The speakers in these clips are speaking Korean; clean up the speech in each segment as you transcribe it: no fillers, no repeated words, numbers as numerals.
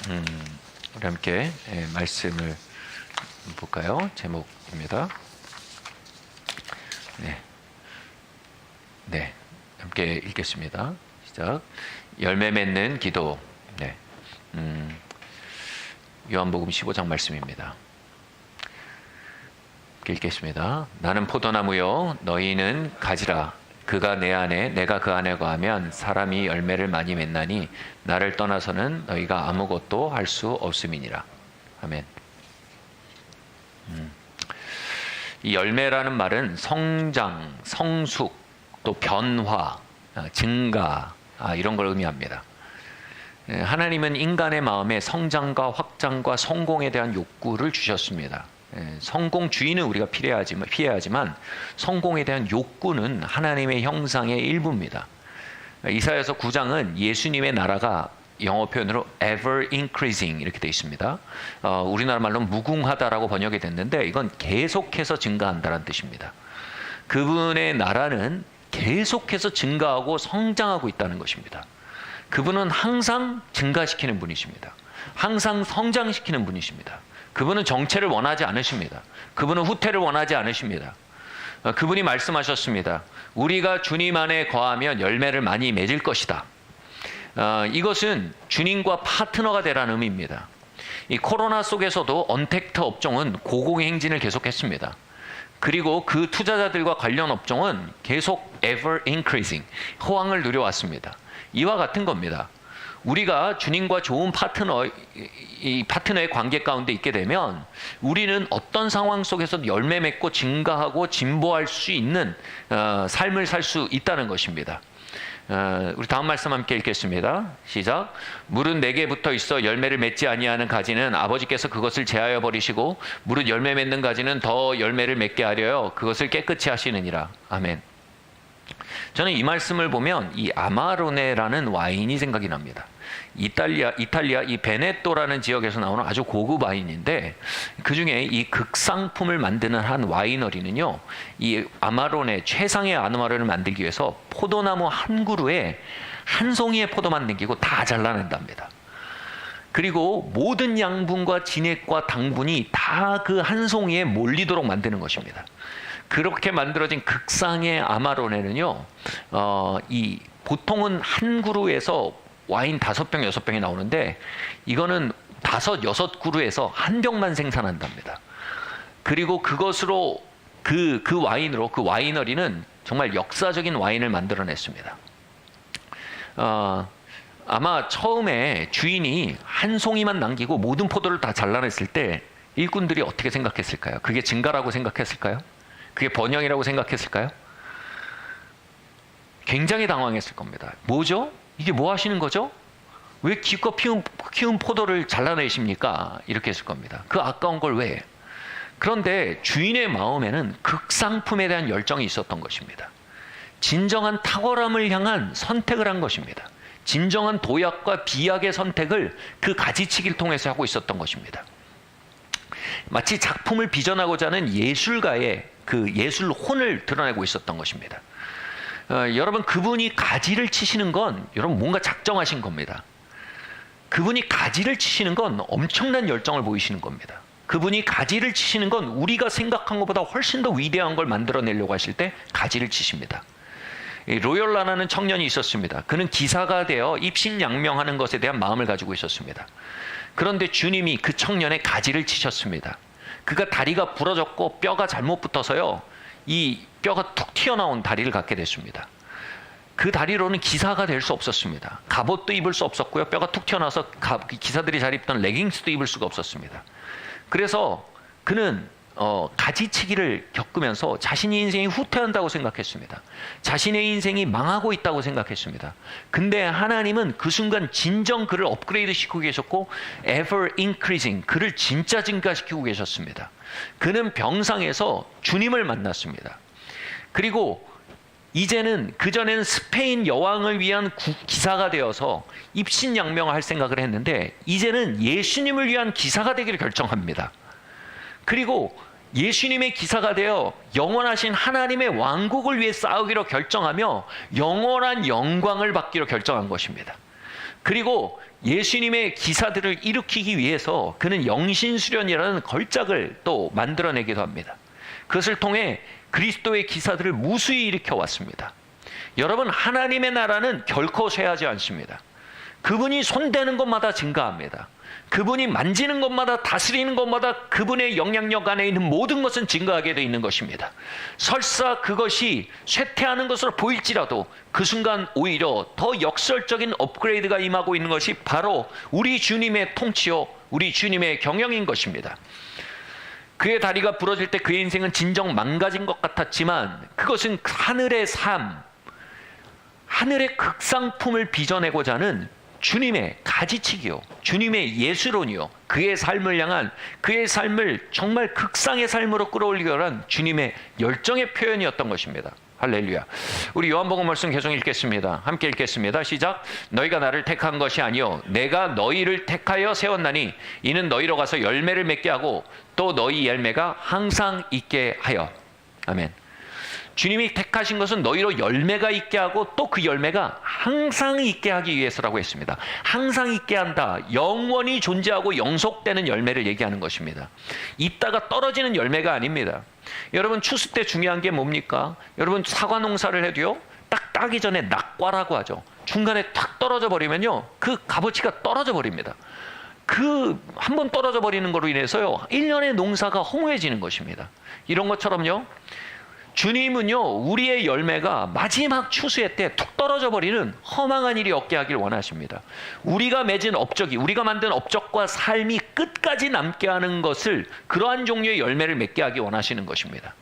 우리 함께 말씀을 볼까요? 제목입니다. 네, 함께 읽겠습니다. 시작. 열매 맺는 기도. 네, 요한복음 15장 말씀입니다. 읽겠습니다. 나는 포도나무요, 너희는 가지라. 그가 내 안에, 내가 그 안에 거하면 사람이 열매를 많이 맺나니 나를 떠나서는 너희가 아무것도 할 수 없음이니라. 아멘. 이 열매라는 말은 성장, 성숙, 또 변화, 증가, 이런 걸 의미합니다. 하나님은 인간의 마음에 성장과 확장과 성공에 대한 욕구를 주셨습니다. 성공주의는 우리가 피해야지만 성공에 대한 욕구는 하나님의 형상의 일부입니다. 이사야서 9장은 예수님의 나라가 영어 표현으로 ever increasing 이렇게 되어 있습니다. 우리나라 말로 무궁하다라고 번역이 됐는데 이건 계속해서 증가한다는 뜻입니다. 그분의 나라는 계속해서 증가하고 성장하고 있다는 것입니다. 그분은 항상 증가시키는 분이십니다. 항상 성장시키는 분이십니다. 그분은 정체를 원하지 않으십니다. 그분은 후퇴를 원하지 않으십니다. 그분이 말씀하셨습니다. 우리가 주님 안에 거하면 열매를 많이 맺을 것이다. 이것은 주님과 파트너가 되라는 의미입니다. 이 코로나 속에서도 언택트 업종은 고공행진을 계속했습니다. 그리고 그 투자자들과 관련 업종은 계속 ever increasing, 호황을 누려왔습니다. 이와 같은 겁니다. 우리가 주님과 좋은 이 파트너의 관계 가운데 있게 되면 우리는 어떤 상황 속에서도 열매 맺고 증가하고 진보할 수 있는 삶을 살 수 있다는 것입니다. 우리 다음 말씀 함께 읽겠습니다. 시작. 물은 내게 붙어 있어 열매를 맺지 아니하는 가지는 아버지께서 그것을 제하여 버리시고 물은 열매 맺는 가지는 더 열매를 맺게 하려여 그것을 깨끗이 하시느니라. 아멘. 저는 이 말씀을 보면 이 아마로네라는 와인이 생각이 납니다. 이탈리아 이 베네토라는 지역에서 나오는 아주 고급 와인인데 그 중에 이 극상품을 만드는 한 와이너리는요, 이 아마로네 최상의 아마로네를 만들기 위해서 포도나무 한 그루에 한 송이의 포도만 남기고 다 잘라낸답니다. 그리고 모든 양분과 진액과 당분이 다 그 한 송이에 몰리도록 만드는 것입니다. 그렇게 만들어진 극상의 아마로네는요, 보통은 한 그루에서 와인 5병, 6병이 나오는데 이거는 5, 6그루에서 한 병만 생산한답니다. 그리고 그것으로 그 와인으로 그 와이너리는 정말 역사적인 와인을 만들어냈습니다. 아마 처음에 주인이 한 송이만 남기고 모든 포도를 다 잘라냈을 때 일꾼들이 어떻게 생각했을까요? 그게 증가라고 생각했을까요? 그게 번영이라고 생각했을까요? 굉장히 당황했을 겁니다. 뭐죠? 이게 뭐 하시는 거죠? 왜 기껏 키운 포도를 잘라내십니까? 이렇게 했을 겁니다. 그 아까운 걸 왜? 그런데 주인의 마음에는 극상품에 대한 열정이 있었던 것입니다. 진정한 탁월함을 향한 선택을 한 것입니다. 진정한 도약과 비약의 선택을 그 가지치기를 통해서 하고 있었던 것입니다. 마치 작품을 빚어나고자 하는 예술가의 그 예술 혼을 드러내고 있었던 것입니다. 여러분, 그분이 가지를 치시는 건 여러분 뭔가 작정하신 겁니다. 그분이 가지를 치시는 건 엄청난 열정을 보이시는 겁니다. 그분이 가지를 치시는 건 우리가 생각한 것보다 훨씬 더 위대한 걸 만들어내려고 하실 때 가지를 치십니다. 로열라라는 청년이 있었습니다. 그는 기사가 되어 입신양명하는 것에 대한 마음을 가지고 있었습니다. 그런데 주님이 그 청년의 가지를 치셨습니다. 그가 다리가 부러졌고 뼈가 잘못 붙어서요, 이 뼈가 툭 튀어나온 다리를 갖게 됐습니다. 그 다리로는 기사가 될 수 없었습니다. 갑옷도 입을 수 없었고요, 뼈가 툭 튀어나와서 기사들이 잘 입던 레깅스도 입을 수가 없었습니다. 그래서 그는 가지치기를 겪으면서 자신의 인생이 후퇴한다고 생각했습니다. 자신의 인생이 망하고 있다고 생각했습니다. 근데 하나님은 그 순간 진정 그를 업그레이드 시키고 계셨고 ever increasing, 그를 진짜 증가시키고 계셨습니다. 그는 병상에서 주님을 만났습니다. 그리고 이제는 그전에는 스페인 여왕을 위한 기사가 되어서 입신양명을 할 생각을 했는데 이제는 예수님을 위한 기사가 되기를 결정합니다. 그리고 예수님의 기사가 되어 영원하신 하나님의 왕국을 위해 싸우기로 결정하며 영원한 영광을 받기로 결정한 것입니다. 그리고 예수님의 기사들을 일으키기 위해서 그는 영신수련이라는 걸작을 또 만들어내기도 합니다. 그것을 통해 그리스도의 기사들을 무수히 일으켜 왔습니다. 여러분, 하나님의 나라는 결코 쇠하지 않습니다. 그분이 손대는 것마다 증가합니다. 그분이 만지는 것마다, 다스리는 것마다 그분의 영향력 안에 있는 모든 것은 증가하게 되어 있는 것입니다. 설사 그것이 쇠퇴하는 것으로 보일지라도 그 순간 오히려 더 역설적인 업그레이드가 임하고 있는 것이 바로 우리 주님의 통치요, 우리 주님의 경영인 것입니다. 그의 다리가 부러질 때 그의 인생은 진정 망가진 것 같았지만 그것은 하늘의 삶, 하늘의 극상품을 빚어내고자 하는 주님의 가지치기요, 주님의 예수론이요, 그의 삶을 향한, 그의 삶을 정말 극상의 삶으로 끌어올리기 위한 주님의 열정의 표현이었던 것입니다. 할렐루야. 우리 요한복음 말씀 계속 읽겠습니다. 함께 읽겠습니다. 시작. 너희가 나를 택한 것이 아니요 내가 너희를 택하여 세웠나니 이는 너희로 가서 열매를 맺게 하고 또 너희 열매가 항상 있게 하여. 아멘. 주님이 택하신 것은 너희로 열매가 있게 하고 또 그 열매가 항상 있게 하기 위해서라고 했습니다. 항상 있게 한다. 영원히 존재하고 영속되는 열매를 얘기하는 것입니다. 있다가 떨어지는 열매가 아닙니다. 여러분, 추수 때 중요한 게 뭡니까? 여러분, 사과 농사를 해도요, 딱 따기 전에 낙과라고 하죠. 중간에 탁 떨어져 버리면요, 그 값어치가 떨어져 버립니다. 그 한 번 떨어져 버리는 거로 인해서요, 1년의 농사가 허무해지는 것입니다. 이런 것처럼요, 주님은요, 우리의 열매가 마지막 추수의 때 툭 떨어져 버리는 허망한 일이 없게 하길 원하십니다. 우리가 맺은 업적이, 우리가 만든 업적과 삶이 끝까지 남게 하는 것을, 그러한 종류의 열매를 맺게 하기 원하시는 것입니다.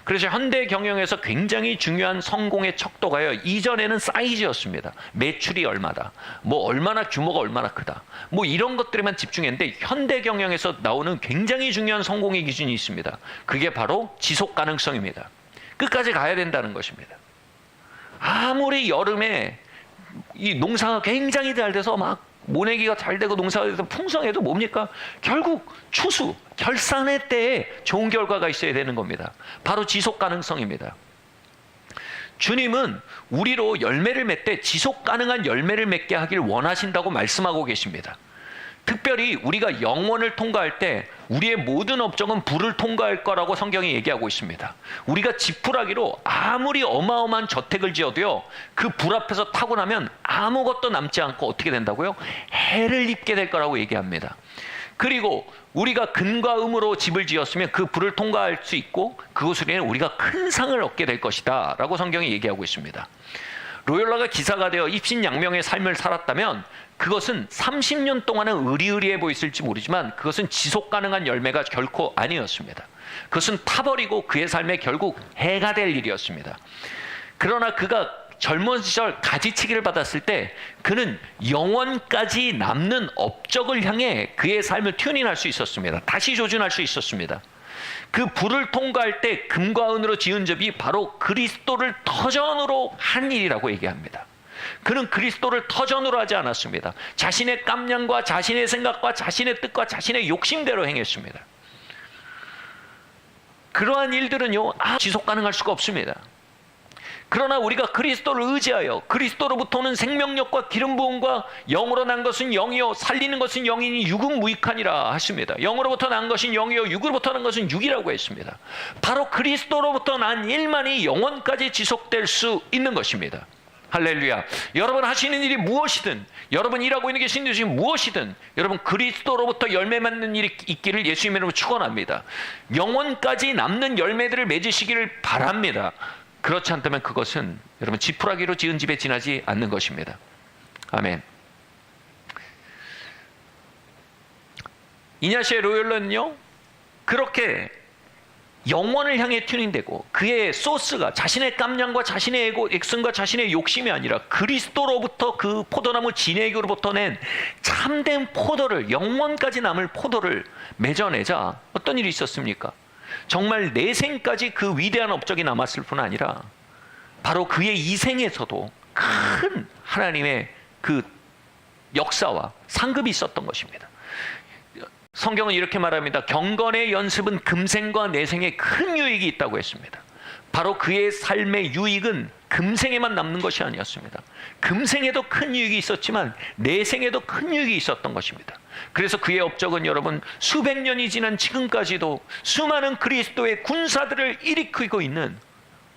그래서 현대 경영에서 굉장히 중요한 성공의 척도가요, 이전에는 사이즈였습니다. 매출이 얼마다, 뭐 얼마나 규모가 얼마나 크다, 뭐 이런 것들에만 집중했는데, 현대 경영에서 나오는 굉장히 중요한 성공의 기준이 있습니다. 그게 바로 지속 가능성입니다. 끝까지 가야 된다는 것입니다. 아무리 여름에 이 농사가 굉장히 잘 돼서 막 모내기가 잘 되고 농사가 돼서 풍성해도 뭡니까? 결국 추수, 결산의 때에 좋은 결과가 있어야 되는 겁니다. 바로 지속 가능성입니다. 주님은 우리로 열매를 맺되 지속 가능한 열매를 맺게 하길 원하신다고 말씀하고 계십니다. 특별히 우리가 영원을 통과할 때 우리의 모든 업적은 불을 통과할 거라고 성경이 얘기하고 있습니다. 우리가 지푸라기로 아무리 어마어마한 저택을 지어도요, 그 불 앞에서 타고 나면 아무것도 남지 않고 어떻게 된다고요? 해를 입게 될 거라고 얘기합니다. 그리고 우리가 금과 음으로 집을 지었으면 그 불을 통과할 수 있고 그것으로 인해 우리가 큰 상을 얻게 될 것이다 라고 성경이 얘기하고 있습니다. 로열라가 기사가 되어 입신양명의 삶을 살았다면 그것은 30년 동안은 의리의리해 보였을지 모르지만 그것은 지속 가능한 열매가 결코 아니었습니다. 그것은 타버리고 그의 삶에 결국 해가 될 일이었습니다. 그러나 그가 젊은 시절 가지치기를 받았을 때 그는 영원까지 남는 업적을 향해 그의 삶을 튜닝할 수 있었습니다. 다시 조준할 수 있었습니다. 그 불을 통과할 때 금과 은으로 지은 접이 바로 그리스도를 터전으로 한 일이라고 얘기합니다. 그는 그리스도를 터전으로 하지 않았습니다. 자신의 깜냥과 자신의 생각과 자신의 뜻과 자신의 욕심대로 행했습니다. 그러한 일들은요, 지속 가능할 수가 없습니다. 그러나 우리가 그리스도를 의지하여 그리스도로부터 오는 생명력과 기름 부음과 영으로 난 것은 영이요 살리는 것은 영이니 육은 무익하니라 하십니다. 영으로부터 난 것은 영이요 육으로부터 난 것은 육이라고 했습니다. 바로 그리스도로부터 난 일만이 영원까지 지속될 수 있는 것입니다. 할렐루야. 여러분 하시는 일이 무엇이든, 여러분 일하고 있는 게 신도시 무엇이든, 여러분 그리스도로부터 열매 맺는 일이 있기를 예수님의 이름으로 축원합니다. 영원까지 남는 열매들을 맺으시기를 바랍니다. 그렇지 않다면 그것은 여러분 지푸라기로 지은 집에 지나지 않는 것입니다. 아멘. 이냐시의 로열러는요, 그렇게 영원을 향해 튜닝되고 그의 소스가 자신의 깜냥과 자신의 액성과 자신의 욕심이 아니라 그리스도로부터 그 포도나무 진액으로부터 낸 참된 포도를, 영원까지 남을 포도를 맺어내자 어떤 일이 있었습니까? 정말 내 생까지 그 위대한 업적이 남았을 뿐 아니라 바로 그의 이 생에서도 큰 하나님의 그 역사와 상급이 있었던 것입니다. 성경은 이렇게 말합니다. 경건의 연습은 금생과 내생에 큰 유익이 있다고 했습니다. 바로 그의 삶의 유익은 금생에만 남는 것이 아니었습니다. 금생에도 큰 유익이 있었지만 내생에도 큰 유익이 있었던 것입니다. 그래서 그의 업적은 여러분 수백 년이 지난 지금까지도 수많은 그리스도의 군사들을 일으키고 있는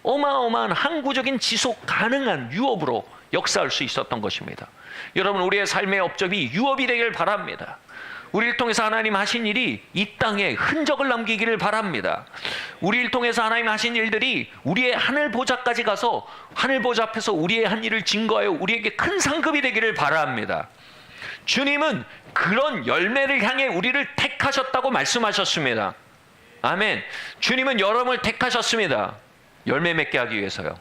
어마어마한 항구적인 지속 가능한 유업으로 역사할 수 있었던 것입니다. 여러분, 우리의 삶의 업적이 유업이 되길 바랍니다. 우리를 통해서 하나님 하신 일이 이 땅에 흔적을 남기기를 바랍니다. 우리를 통해서 하나님 하신 일들이 우리의 하늘 보좌까지 가서 하늘 보좌 앞에서 우리의 한 일을 증거하여 우리에게 큰 상급이 되기를 바랍니다. 주님은 그런 열매를 향해 우리를 택하셨다고 말씀하셨습니다. 아멘. 주님은 여러분을 택하셨습니다. 열매 맺게 하기 위해서요.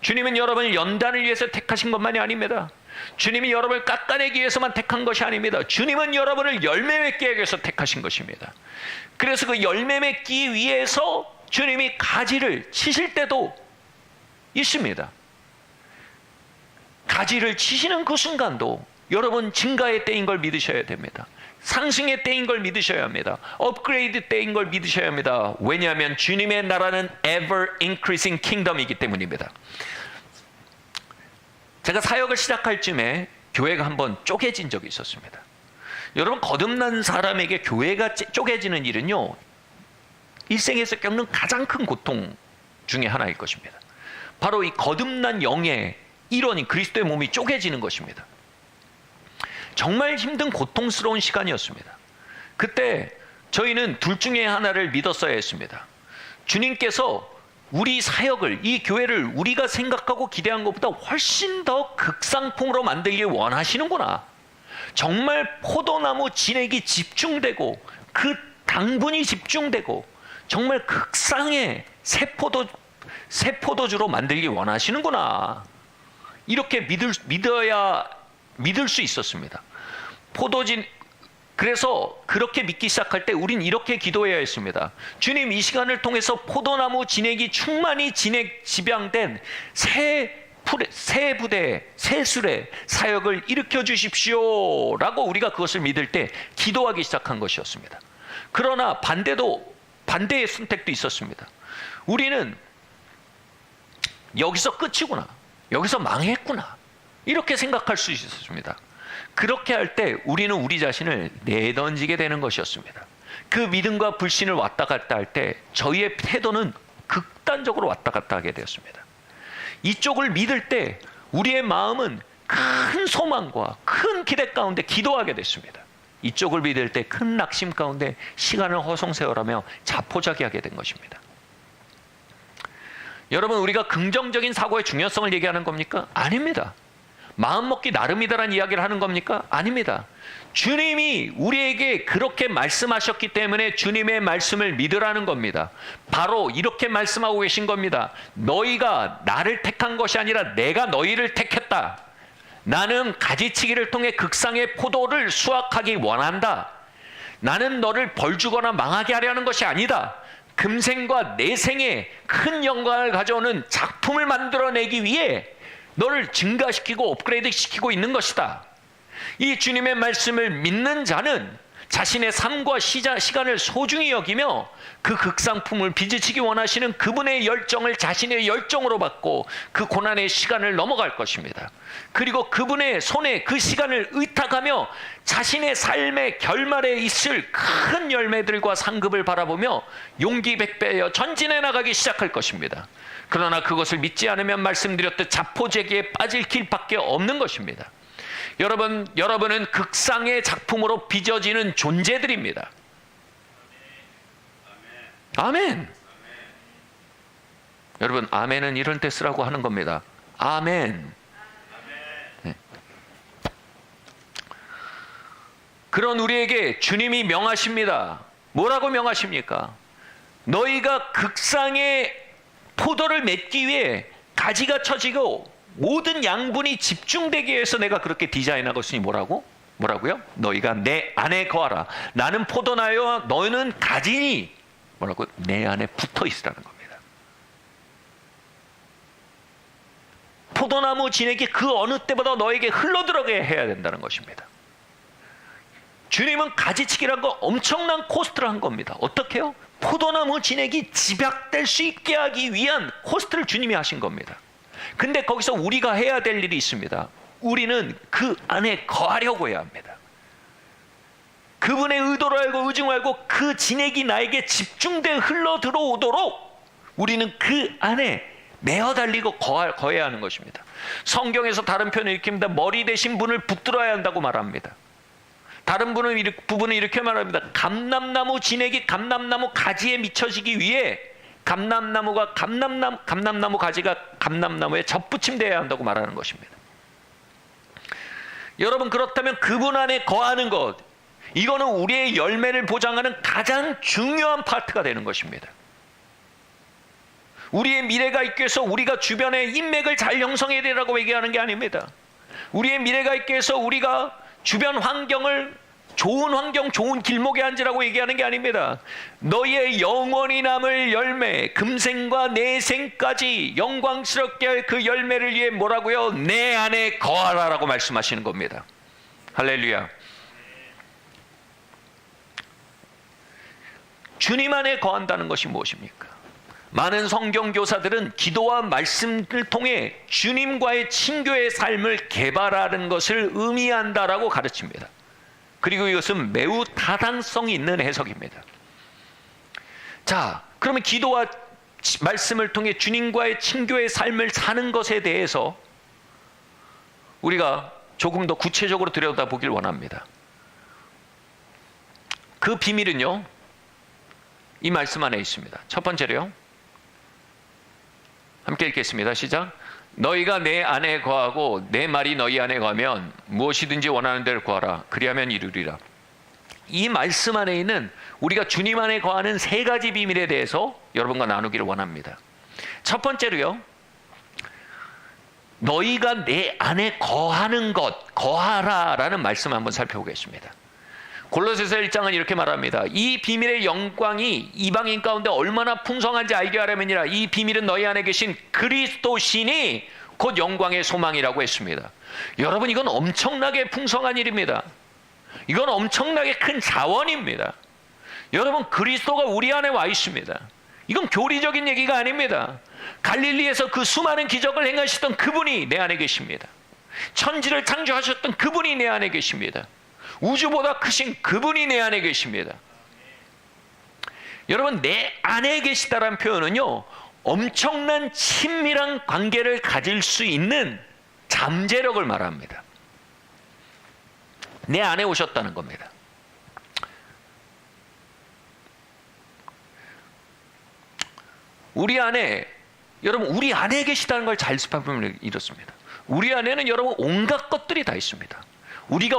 주님은 여러분을 연단을 위해서 택하신 것만이 아닙니다. 주님이 여러분을 깎아내기 위해서만 택한 것이 아닙니다. 주님은 여러분을 열매 맺게 하기 위해서 택하신 것입니다. 그래서 그 열매 맺기 위해서 주님이 가지를 치실 때도 있습니다. 가지를 치시는 그 순간도 여러분 증가의 때인 걸 믿으셔야 됩니다. 상승의 때인 걸 믿으셔야 합니다. 업그레이드 때인 걸 믿으셔야 합니다. 왜냐하면 주님의 나라는 ever increasing kingdom이기 때문입니다. 제가 사역을 시작할 쯤에 교회가 한번 쪼개진 적이 있었습니다. 여러분, 거듭난 사람에게 교회가 쪼개지는 일은요, 일생에서 겪는 가장 큰 고통 중에 하나일 것입니다. 바로 이 거듭난 영의 일원인 그리스도의 몸이 쪼개지는 것입니다. 정말 힘든 고통스러운 시간이었습니다. 그때 저희는 둘 중에 하나를 믿었어야 했습니다. 주님께서 우리 사역을, 이 교회를 우리가 생각하고 기대한 것보다 훨씬 더 극상품으로 만들길 원하시는구나. 정말 포도나무 진액이 집중되고 그 당분이 집중되고 정말 극상의 새 포도주로 만들길 원하시는구나. 이렇게 믿을 수 있었습니다. 그래서 그렇게 믿기 시작할 때 우린 이렇게 기도해야 했습니다. 주님, 이 시간을 통해서 포도나무 진액이 충만히 집양된 새 부대, 새 술의 사역을 일으켜 주십시오 라고 우리가 그것을 믿을 때 기도하기 시작한 것이었습니다. 그러나 반대의 선택도 있었습니다. 우리는 여기서 끝이구나, 여기서 망했구나, 이렇게 생각할 수 있었습니다. 그렇게 할 때 우리는 우리 자신을 내던지게 되는 것이었습니다. 그 믿음과 불신을 왔다 갔다 할 때 저희의 태도는 극단적으로 왔다 갔다 하게 되었습니다. 이쪽을 믿을 때 우리의 마음은 큰 소망과 큰 기대 가운데 기도하게 됐습니다. 이쪽을 믿을 때 큰 낙심 가운데 시간을 허송세월하며 자포자기하게 된 것입니다. 여러분, 우리가 긍정적인 사고의 중요성을 얘기하는 겁니까? 아닙니다. 마음먹기 나름이다라는 이야기를 하는 겁니까? 아닙니다. 주님이 우리에게 그렇게 말씀하셨기 때문에 주님의 말씀을 믿으라는 겁니다. 바로 이렇게 말씀하고 계신 겁니다. 너희가 나를 택한 것이 아니라 내가 너희를 택했다. 나는 가지치기를 통해 극상의 포도를 수확하기 원한다. 나는 너를 벌주거나 망하게 하려는 것이 아니다. 금생과 내생에 큰 영광을 가져오는 작품을 만들어내기 위해 너를 증가시키고 업그레이드 시키고 있는 것이다. 이 주님의 말씀을 믿는 자는 자신의 삶과 시간을 소중히 여기며 그 극상품을 빚으시기 원하시는 그분의 열정을 자신의 열정으로 받고 그 고난의 시간을 넘어갈 것입니다. 그리고 그분의 손에 그 시간을 의탁하며 자신의 삶의 결말에 있을 큰 열매들과 상급을 바라보며 용기 백배하여 전진해 나가기 시작할 것입니다. 그러나 그것을 믿지 않으면 말씀드렸듯 자포자기에 빠질 길밖에 없는 것입니다. 여러분은 극상의 작품으로 빚어지는 존재들입니다. 아멘. 여러분, 아멘은 이런 때 쓰라고 하는 겁니다. 아멘. 네. 그런 우리에게 주님이 명하십니다. 뭐라고 명하십니까? 너희가 극상의 포도를 맺기 위해 가지가 쳐지고 모든 양분이 집중되기 위해서 내가 그렇게 디자인한 것이니 뭐라고요? 너희가 내 안에 거하라. 나는 포도나무여 너희는 가지니 뭐라고? 내 안에 붙어 있으라는 겁니다. 포도나무 진액이 그 어느 때보다 너에게 흘러들어가게 해야 된다는 것입니다. 주님은 가지치기란 거 엄청난 코스트를 한 겁니다. 어떻게요? 포도나무 진액이 집약될 수 있게 하기 위한 코스트를 주님이 하신 겁니다. 근데 거기서 우리가 해야 될 일이 있습니다. 우리는 그 안에 거하려고 해야 합니다. 그분의 의도를 알고 의중을 알고 그 진액이 나에게 집중돼 흘러 들어오도록 우리는 그 안에 매어 달리고 거해야 하는 것입니다. 성경에서 다른 표현을 일으킵니다. 머리 대신 분을 붙들어야 한다고 말합니다. 다른 부분은 이렇게 말합니다. 감람나무 진액이 감람나무 가지에 미쳐지기 위해 감람나무 가지가 감람나무에 접붙임되어야 한다고 말하는 것입니다. 여러분, 그렇다면 그분 안에 거하는 것, 이거는 우리의 열매를 보장하는 가장 중요한 파트가 되는 것입니다. 우리의 미래가 있기 위해서 우리가 주변에 인맥을 잘 형성해야 되라고 얘기하는 게 아닙니다. 우리의 미래가 있기 위해서 우리가 주변 환경을 좋은 환경, 좋은 길목에 앉으라고 얘기하는 게 아닙니다. 너희의 영원히 남을 열매, 금생과 내생까지 영광스럽게 할 그 열매를 위해 뭐라고요? 내 안에 거하라라고 말씀하시는 겁니다. 할렐루야. 주님 안에 거한다는 것이 무엇입니까? 많은 성경교사들은 기도와 말씀을 통해 주님과의 친교의 삶을 개발하는 것을 의미한다라고 가르칩니다. 그리고 이것은 매우 타당성이 있는 해석입니다. 자, 그러면 기도와 말씀을 통해 주님과의 친교의 삶을 사는 것에 대해서 우리가 조금 더 구체적으로 들여다보길 원합니다. 그 비밀은요, 이 말씀 안에 있습니다. 첫 번째로요, 함께 읽겠습니다. 시작. 너희가 내 안에 거하고 내 말이 너희 안에 거하면 무엇이든지 원하는 대로 구하라. 그리하면 이루리라. 이 말씀 안에 있는 우리가 주님 안에 거하는 세 가지 비밀에 대해서 여러분과 나누기를 원합니다. 첫 번째로요, 너희가 내 안에 거하는 것, 거하라라는 말씀 한번 살펴보겠습니다. 골로새서 1장은 이렇게 말합니다. 이 비밀의 영광이 이방인 가운데 얼마나 풍성한지 알게 하려면이라. 이 비밀은 너희 안에 계신 그리스도신이 곧 영광의 소망이라고 했습니다. 여러분, 이건 엄청나게 풍성한 일입니다. 이건 엄청나게 큰 자원입니다. 여러분, 그리스도가 우리 안에 와 있습니다. 이건 교리적인 얘기가 아닙니다. 갈릴리에서 그 수많은 기적을 행하시던 그분이 내 안에 계십니다. 천지를 창조하셨던 그분이 내 안에 계십니다. 우주보다 크신 그분이 내 안에 계십니다. 여러분, 내 안에 계시다라는 표현은요, 엄청난 친밀한 관계를 가질 수 있는 잠재력을 말합니다. 내 안에 오셨다는 겁니다. 우리 안에, 여러분, 우리 안에 계시다는 걸 잘 살펴보면 이렇습니다. 우리 안에는 여러분 온갖 것들이 다 있습니다. 우리가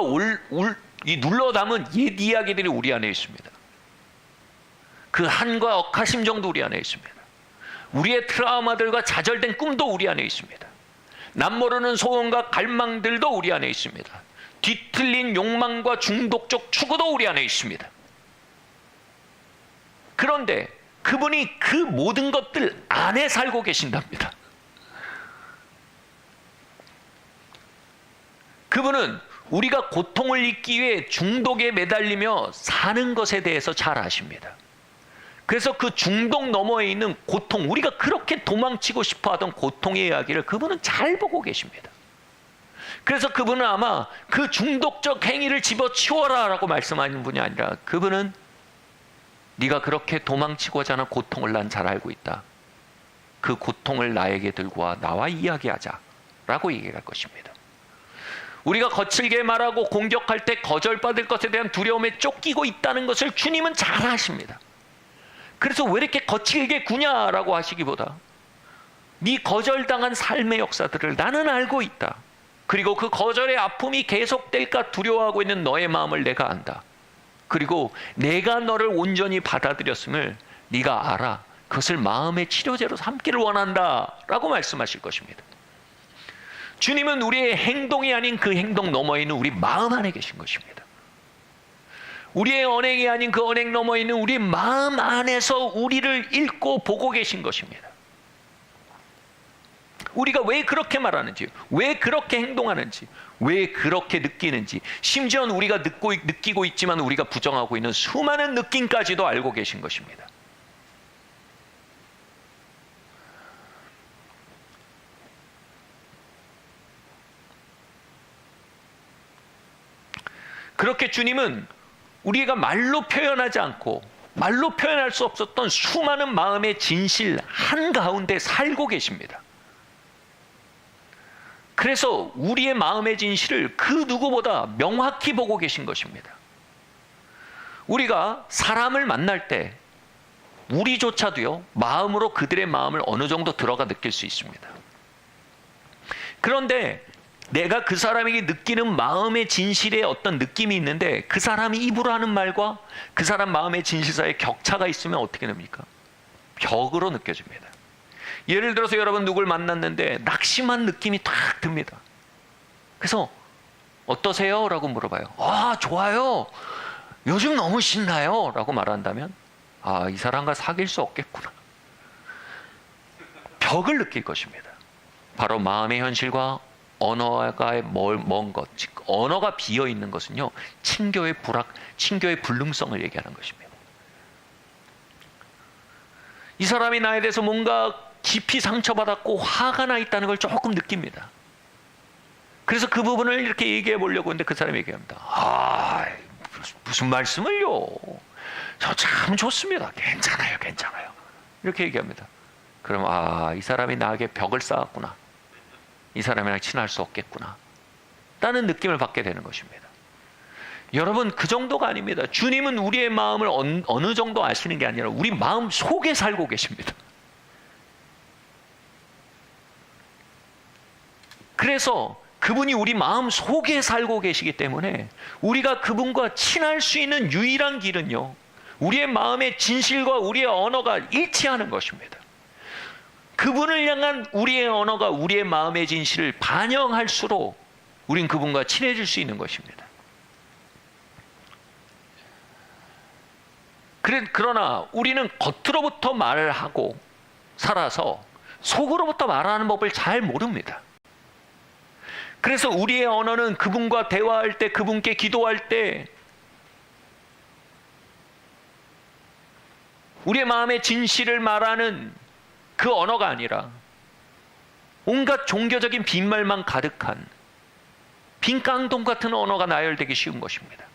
눌러 담은 옛 이야기들이 우리 안에 있습니다. 그 한과 억하심정도 우리 안에 있습니다. 우리의 트라우마들과 좌절된 꿈도 우리 안에 있습니다. 남모르는 소원과 갈망들도 우리 안에 있습니다. 뒤틀린 욕망과 중독적 추구도 우리 안에 있습니다. 그런데 그분이 그 모든 것들 안에 살고 계신답니다. 그분은 우리가 고통을 잊기 위해 중독에 매달리며 사는 것에 대해서 잘 아십니다. 그래서 그 중독 너머에 있는 고통, 우리가 그렇게 도망치고 싶어 하던 고통의 이야기를 그분은 잘 보고 계십니다. 그래서 그분은 아마 그 중독적 행위를 집어치워라 라고 말씀하는 분이 아니라, 그분은 네가 그렇게 도망치고자 하는 고통을 난 잘 알고 있다. 그 고통을 나에게 들고 와, 나와 이야기하자 라고 얘기할 것입니다. 우리가 거칠게 말하고 공격할 때 거절받을 것에 대한 두려움에 쫓기고 있다는 것을 주님은 잘 아십니다. 그래서 왜 이렇게 거칠게 구냐라고 하시기보다, 네 거절당한 삶의 역사들을 나는 알고 있다. 그리고 그 거절의 아픔이 계속될까 두려워하고 있는 너의 마음을 내가 안다. 그리고 내가 너를 온전히 받아들였음을 네가 알아. 그것을 마음의 치료제로 삼기를 원한다 라고 말씀하실 것입니다. 주님은 우리의 행동이 아닌 그 행동 너머에 있는 우리 마음 안에 계신 것입니다. 우리의 언행이 아닌 그 언행 너머에 있는 우리 마음 안에서 우리를 읽고 보고 계신 것입니다. 우리가 왜 그렇게 말하는지, 왜 그렇게 행동하는지, 왜 그렇게 느끼는지, 심지어는 우리가 느끼고 있지만 우리가 부정하고 있는 수많은 느낌까지도 알고 계신 것입니다. 그렇게 주님은 우리가 말로 표현하지 않고 말로 표현할 수 없었던 수많은 마음의 진실 한가운데 살고 계십니다. 그래서 우리의 마음의 진실을 그 누구보다 명확히 보고 계신 것입니다. 우리가 사람을 만날 때 우리조차도요, 마음으로 그들의 마음을 어느 정도 들어가 느낄 수 있습니다. 그런데 내가 그 사람에게 느끼는 마음의 진실에 어떤 느낌이 있는데 그 사람이 입으로 하는 말과 그 사람 마음의 진실 사이에 격차가 있으면 어떻게 됩니까? 벽으로 느껴집니다. 예를 들어서 여러분 누굴 만났는데 낙심한 느낌이 탁 듭니다. 그래서 어떠세요? 라고 물어봐요. 아, 좋아요. 요즘 너무 신나요. 라고 말한다면 아, 이 사람과 사귈 수 없겠구나. 벽을 느낄 것입니다. 바로 마음의 현실과 언어가 먼 것, 즉 언어가 비어 있는 것은요, 친교의 불능성을 얘기하는 것입니다. 이 사람이 나에 대해서 뭔가 깊이 상처받았고 화가 나 있다는 걸 조금 느낍니다. 그래서 그 부분을 이렇게 얘기해 보려고 하는데 그 사람이 얘기합니다. 아, 무슨 말씀을요? 저 참 좋습니다. 괜찮아요, 괜찮아요. 이렇게 얘기합니다. 그럼 아, 이 사람이 나에게 벽을 쌓았구나. 이 사람이랑 친할 수 없겠구나 라는 느낌을 받게 되는 것입니다. 여러분, 그 정도가 아닙니다. 주님은 우리의 마음을 어느 정도 아시는 게 아니라 우리 마음 속에 살고 계십니다. 그래서 그분이 우리 마음 속에 살고 계시기 때문에 우리가 그분과 친할 수 있는 유일한 길은요, 우리의 마음의 진실과 우리의 언어가 일치하는 것입니다. 그분을 향한 우리의 언어가 우리의 마음의 진실을 반영할수록 우린 그분과 친해질 수 있는 것입니다. 그러나 우리는 겉으로부터 말을 하고 살아서 속으로부터 말하는 법을 잘 모릅니다. 그래서 우리의 언어는 그분과 대화할 때, 그분께 기도할 때 우리의 마음의 진실을 말하는 그 언어가 아니라 온갖 종교적인 빈말만 가득한 빈 깡통 같은 언어가 나열되기 쉬운 것입니다.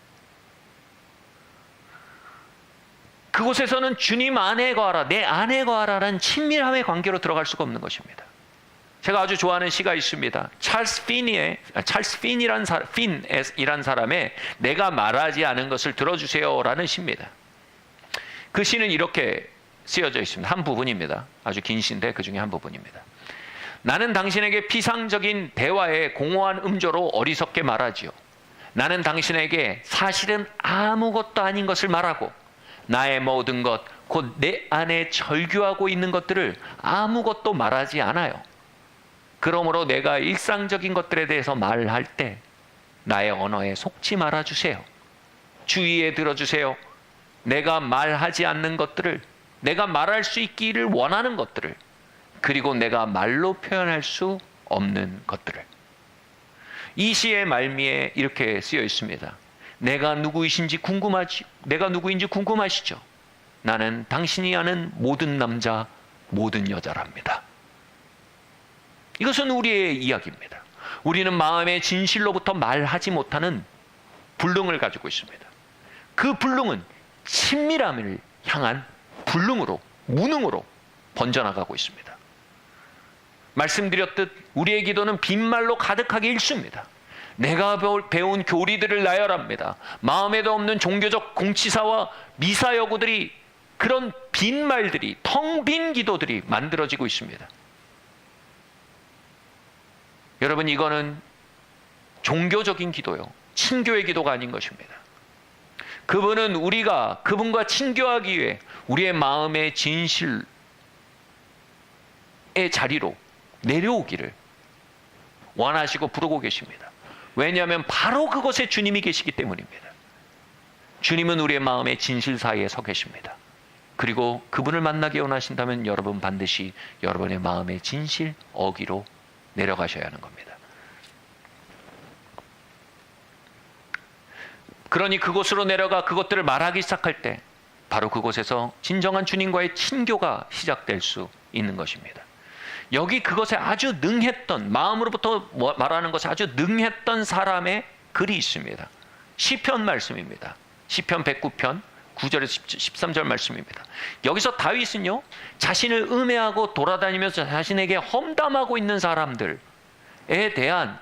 그곳에서는 주님 안에 거하라, 내 안에 거하라라는 친밀함의 관계로 들어갈 수가 없는 것입니다. 제가 아주 좋아하는 시가 있습니다. 찰스 핀이란 사람의 내가 말하지 않은 것을 들어주세요 라는 시입니다. 그 시는 이렇게 쓰여져 있습니다. 한 부분입니다. 아주 긴 시인데 그 중에 한 부분입니다. 나는 당신에게 피상적인 대화의 공허한 음조로 어리석게 말하지요. 나는 당신에게 사실은 아무것도 아닌 것을 말하고 나의 모든 것, 곧 내 안에 절규하고 있는 것들을 아무것도 말하지 않아요. 그러므로 내가 일상적인 것들에 대해서 말할 때 나의 언어에 속지 말아주세요. 주의에 들어주세요. 내가 말하지 않는 것들을, 내가 말할 수 있기를 원하는 것들을, 그리고 내가 말로 표현할 수 없는 것들을. 이 시의 말미에 이렇게 쓰여 있습니다. 내가 누구인지 궁금하시죠? 나는 당신이 아는 모든 남자, 모든 여자랍니다. 이것은 우리의 이야기입니다. 우리는 마음의 진실로부터 말하지 못하는 불능을 가지고 있습니다. 그 불능은 친밀함을 향한 불능으로, 무능으로 번져나가고 있습니다. 말씀드렸듯 우리의 기도는 빈말로 가득하게 일수입니다. 내가 배운 교리들을 나열합니다. 마음에도 없는 종교적 공치사와 미사여구들이, 그런 빈말들이, 텅 빈 기도들이 만들어지고 있습니다. 여러분, 이거는 종교적인 기도요, 친교의 기도가 아닌 것입니다. 그분은 우리가 그분과 친교하기 위해 우리의 마음의 진실의 자리로 내려오기를 원하시고 부르고 계십니다. 왜냐하면 바로 그곳에 주님이 계시기 때문입니다. 주님은 우리의 마음의 진실 사이에 서 계십니다. 그리고 그분을 만나기 원하신다면 여러분 반드시 여러분의 마음의 진실 어기로 내려가셔야 하는 겁니다. 그러니 그곳으로 내려가 그것들을 말하기 시작할 때 바로 그곳에서 진정한 주님과의 친교가 시작될 수 있는 것입니다. 여기 그것에 아주 능했던, 마음으로부터 말하는 것에 아주 능했던 사람의 글이 있습니다. 시편 말씀입니다. 시편 109편 9절에서 13절 말씀입니다. 여기서 다윗은요, 자신을 음해하고 돌아다니면서 자신에게 험담하고 있는 사람들에 대한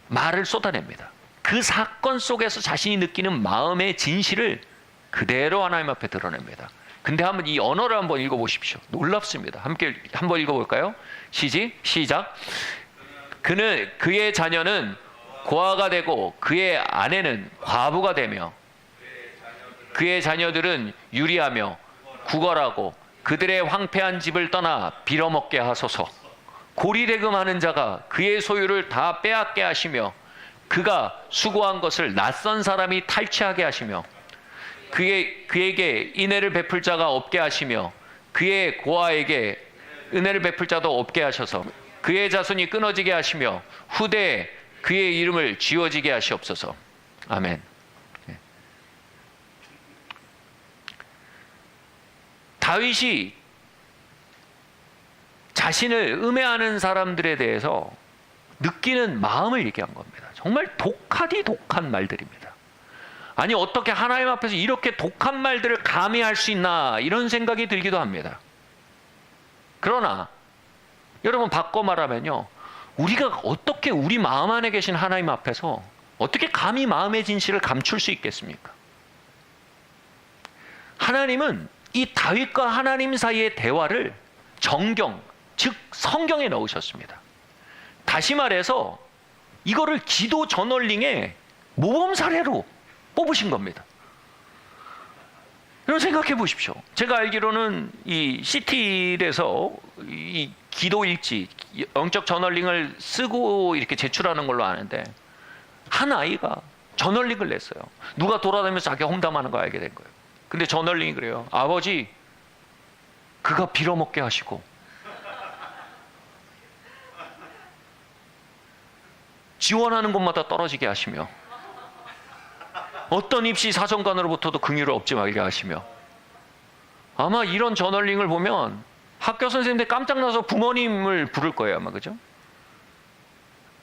말을 쏟아냅니다. 그 사건 속에서 자신이 느끼는 마음의 진실을 그대로 하나님 앞에 드러냅니다. 근데 한번 이 언어를 한번 읽어보십시오. 놀랍습니다. 함께 한번 읽어볼까요? 시작. 그의 자녀는 고아가 되고 그의 아내는 과부가 되며 그의 자녀들은 유리하며 구걸하고 그들의 황폐한 집을 떠나 빌어먹게 하소서. 고리대금하는 자가 그의 소유를 다 빼앗게 하시며 그가 수고한 것을 낯선 사람이 탈취하게 하시며 그에게 인애를 베풀 자가 없게 하시며 그의 고아에게 은혜를 베풀 자도 없게 하셔서 그의 자손이 끊어지게 하시며 후대에 그의 이름을 지워지게 하시옵소서. 아멘. 다윗이 자신을 음해하는 사람들에 대해서 느끼는 마음을 얘기한 겁니다. 정말 독한 말들입니다. 아니, 어떻게 하나님 앞에서 이렇게 독한 말들을 감히 할 수 있나, 이런 생각이 들기도 합니다. 그러나 여러분, 바꿔 말하면요, 우리가 어떻게 우리 마음 안에 계신 하나님 앞에서 어떻게 감히 마음의 진실을 감출 수 있겠습니까? 하나님은 이 다윗과 하나님 사이의 대화를 정경, 즉 성경에 넣으셨습니다. 다시 말해서 이거를 기도 저널링의 모범 사례로 뽑으신 겁니다. 여러분, 생각해 보십시오. 제가 알기로는 이 시티에서 이 기도 일지, 영적 저널링을 쓰고 이렇게 제출하는 걸로 아는데, 한 아이가 저널링을 냈어요. 누가 돌아다니면서 자기 험담하는 거 알게 된 거예요. 근데 저널링이 그래요. 아버지, 그가 빌어먹게 하시고 지원하는 곳마다 떨어지게 하시며 어떤 입시 사정관으로부터도 긍휼을 얻지 말게 하시며. 아마 이런 저널링을 보면 학교 선생님들 깜짝 나서 부모님을 부를 거예요, 아마. 그죠?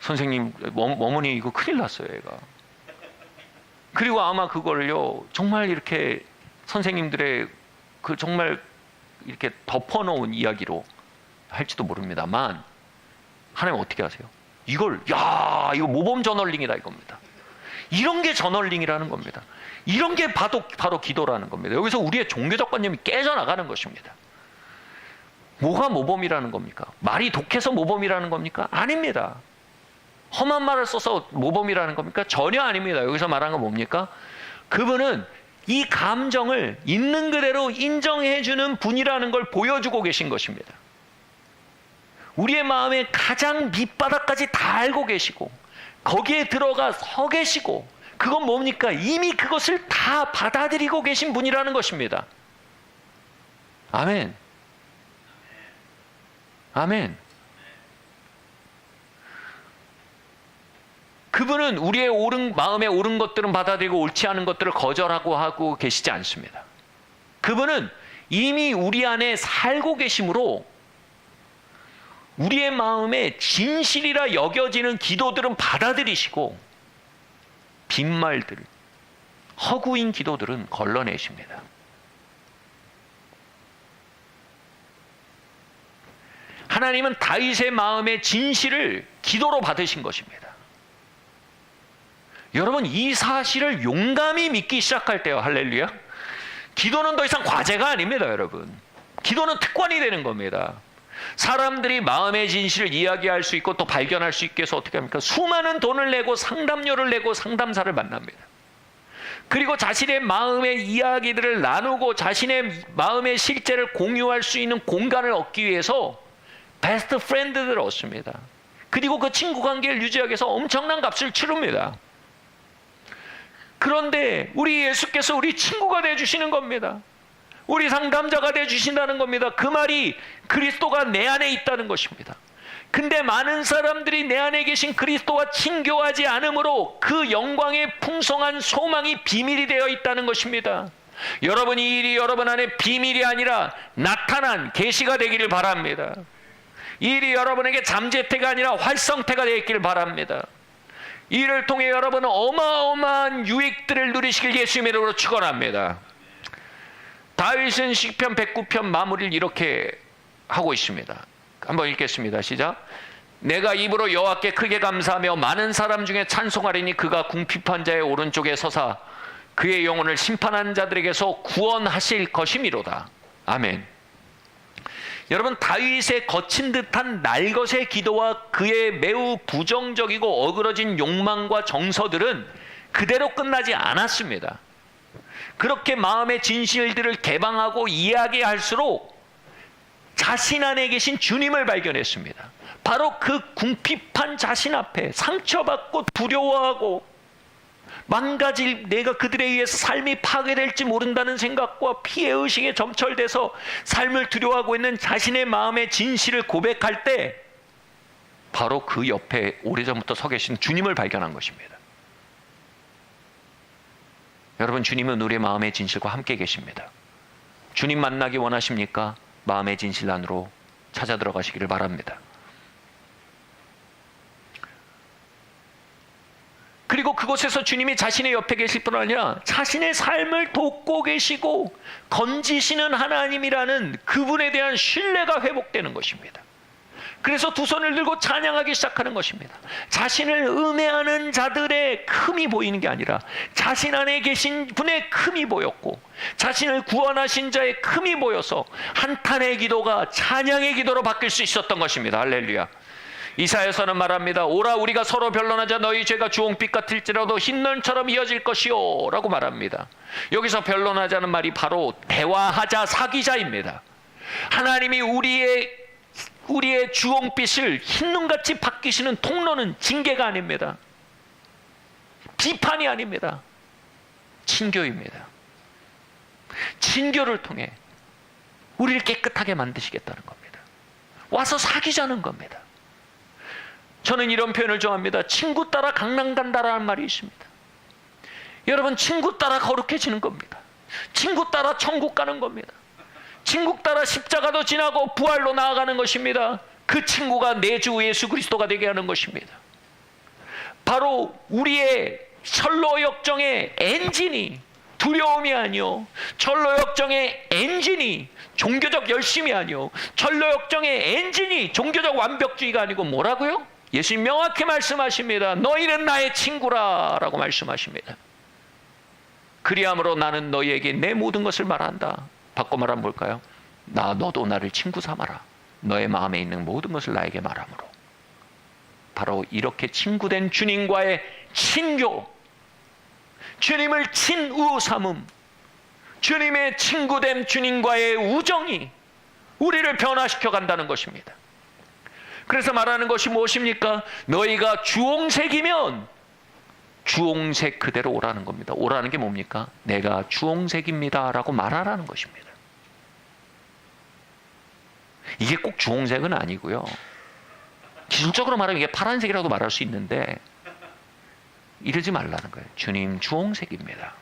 선생님, 어머니 이거 큰일 났어요, 얘가. 그리고 아마 그걸요, 정말 이렇게 선생님들의 그 정말 이렇게 덮어놓은 이야기로 할지도 모릅니다만, 하나님 어떻게 하세요? 이거 모범 저널링이다 이겁니다. 이런 게 저널링이라는 겁니다. 이런 게 바로 기도라는 겁니다. 여기서 우리의 종교적 관념이 깨져나가는 것입니다. 뭐가 모범이라는 겁니까? 말이 독해서 모범이라는 겁니까? 아닙니다. 험한 말을 써서 모범이라는 겁니까? 전혀 아닙니다. 여기서 말하는 건 뭡니까? 그분은 이 감정을 있는 그대로 인정해주는 분이라는 걸 보여주고 계신 것입니다. 우리의 마음의 가장 밑바닥까지 다 알고 계시고 거기에 들어가 서 계시고, 그건 뭡니까? 이미 그것을 다 받아들이고 계신 분이라는 것입니다. 아멘. 아멘. 그분은 우리의 마음에 옳은 것들은 받아들이고 옳지 않은 것들을 거절하고 하고 계시지 않습니다. 그분은 이미 우리 안에 살고 계심으로 우리의 마음에 진실이라 여겨지는 기도들은 받아들이시고 빈말들, 허구인 기도들은 걸러내십니다. 하나님은 다윗의 마음의 진실을 기도로 받으신 것입니다. 여러분, 이 사실을 용감히 믿기 시작할 때요, 할렐루야, 기도는 더 이상 과제가 아닙니다. 여러분, 기도는 특권이 되는 겁니다. 사람들이 마음의 진실을 이야기할 수 있고 또 발견할 수 있게 해서 어떻게 합니까? 수많은 돈을 내고 상담료를 내고 상담사를 만납니다. 그리고 자신의 마음의 이야기들을 나누고 자신의 마음의 실제를 공유할 수 있는 공간을 얻기 위해서 베스트 프렌드들을 얻습니다. 그리고 그 친구 관계를 유지하기 위해서 엄청난 값을 치릅니다. 그런데 우리 예수께서 우리 친구가 되어주시는 겁니다. 우리 상담자가 되어주신다는 겁니다. 그 말이 그리스도가 내 안에 있다는 것입니다. 근데 많은 사람들이 내 안에 계신 그리스도와 친교하지 않으므로 그 영광의 풍성한 소망이 비밀이 되어 있다는 것입니다. 여러분, 이 일이 여러분 안에 비밀이 아니라 나타난 계시가 되기를 바랍니다. 이 일이 여러분에게 잠재태가 아니라 활성태가 되어 있기를 바랍니다. 이를 통해 여러분은 어마어마한 유익들을 누리시길 예수님의 이름으로 축원합니다. 다윗은 시편 109편 마무리를 이렇게 하고 있습니다. 한번 읽겠습니다. 시작. 내가 입으로 여호와께 크게 감사하며 많은 사람 중에 찬송하리니 그가 궁핍한 자의 오른쪽에 서사 그의 영혼을 심판한 자들에게서 구원하실 것이미로다. 아멘. 여러분, 다윗의 거친 듯한 날것의 기도와 그의 매우 부정적이고 어그러진 욕망과 정서들은 그대로 끝나지 않았습니다. 그렇게 마음의 진실들을 개방하고 이야기할수록 자신 안에 계신 주님을 발견했습니다. 바로 그 궁핍한 자신 앞에 상처받고 두려워하고 망가질, 내가 그들에 의해서 삶이 파괴될지 모른다는 생각과 피해의식에 점철돼서 삶을 두려워하고 있는 자신의 마음의 진실을 고백할 때 바로 그 옆에 오래전부터 서 계신 주님을 발견한 것입니다. 여러분, 주님은 우리의 마음의 진실과 함께 계십니다. 주님 만나기 원하십니까? 마음의 진실 안으로 찾아 들어가시기를 바랍니다. 그리고 그곳에서 주님이 자신의 옆에 계실 뿐 아니라 자신의 삶을 돕고 계시고 건지시는 하나님이라는 그분에 대한 신뢰가 회복되는 것입니다. 그래서 두 손을 들고 찬양하기 시작하는 것입니다. 자신을 음해하는 자들의 흠이 보이는 게 아니라 자신 안에 계신 분의 흠이 보였고 자신을 구원하신 자의 흠이 보여서 한탄의 기도가 찬양의 기도로 바뀔 수 있었던 것입니다. 할렐루야. 이사야서는 말합니다. 오라 우리가 서로 변론하자. 너희 죄가 주홍빛 같을지라도 흰눈처럼 이어질 것이요 라고 말합니다. 여기서 변론하자는 말이 바로 대화하자, 사귀자입니다. 하나님이 우리의 주홍빛을 흰눈같이 바뀌시는 통로는 징계가 아닙니다. 비판이 아닙니다. 친교입니다. 친교를 통해 우리를 깨끗하게 만드시겠다는 겁니다. 와서 사귀자는 겁니다. 저는 이런 표현을 좋아합니다. 친구 따라 강남 간다라는 말이 있습니다. 여러분, 친구 따라 거룩해지는 겁니다. 친구 따라 천국 가는 겁니다. 친구 따라 십자가도 지나고 부활로 나아가는 것입니다. 그 친구가 내 주 예수 그리스도가 되게 하는 것입니다. 바로 우리의 철로 역정의 엔진이 두려움이 아니요, 철로 역정의 엔진이 종교적 열심이 아니요, 철로 역정의 엔진이 종교적 완벽주의가 아니고 뭐라고요? 예수님 명확히 말씀하십니다. 너희는 나의 친구라 라고 말씀하십니다. 그리함으로 나는 너희에게 내 모든 것을 말한다. 바꿔 말하면 뭘까요? 너도 나를 친구 삼아라. 너의 마음에 있는 모든 것을 나에게 말함으로. 바로 이렇게 친구된 주님과의 친교, 주님을 친우 삼음, 주님의 친구된 주님과의 우정이 우리를 변화시켜 간다는 것입니다. 그래서 말하는 것이 무엇입니까? 너희가 주홍색이면 주홍색 그대로 오라는 겁니다. 오라는 게 뭡니까? 내가 주홍색입니다 라고 말하라는 것입니다. 이게 꼭 주홍색은 아니고요. 기술적으로 말하면 이게 파란색이라도 말할 수 있는데 이러지 말라는 거예요. 주님 주홍색입니다.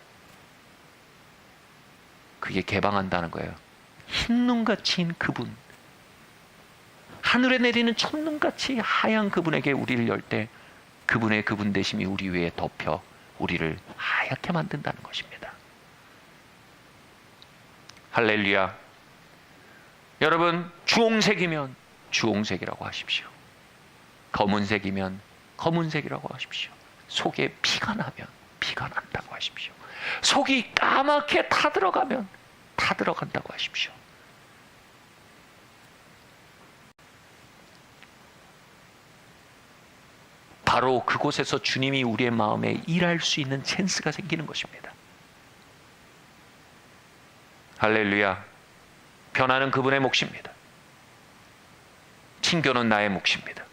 그게 개방한다는 거예요. 흰눈같이인 그분, 하늘에 내리는 첫눈같이 하얀 그분에게 우리를 열 때 그분의 그분 되심이 우리 위에 덮여 우리를 하얗게 만든다는 것입니다. 할렐루야. 여러분, 주홍색이면 주홍색이라고 하십시오. 검은색이면 검은색이라고 하십시오. 속에 피가 나면 피가 난다고 하십시오. 속이 까맣게 타들어가면 타들어간다고 하십시오. 바로 그곳에서 주님이 우리의 마음에 일할 수 있는 찬스가 생기는 것입니다. 할렐루야. 변화는 그분의 몫입니다. 친교는 나의 몫입니다.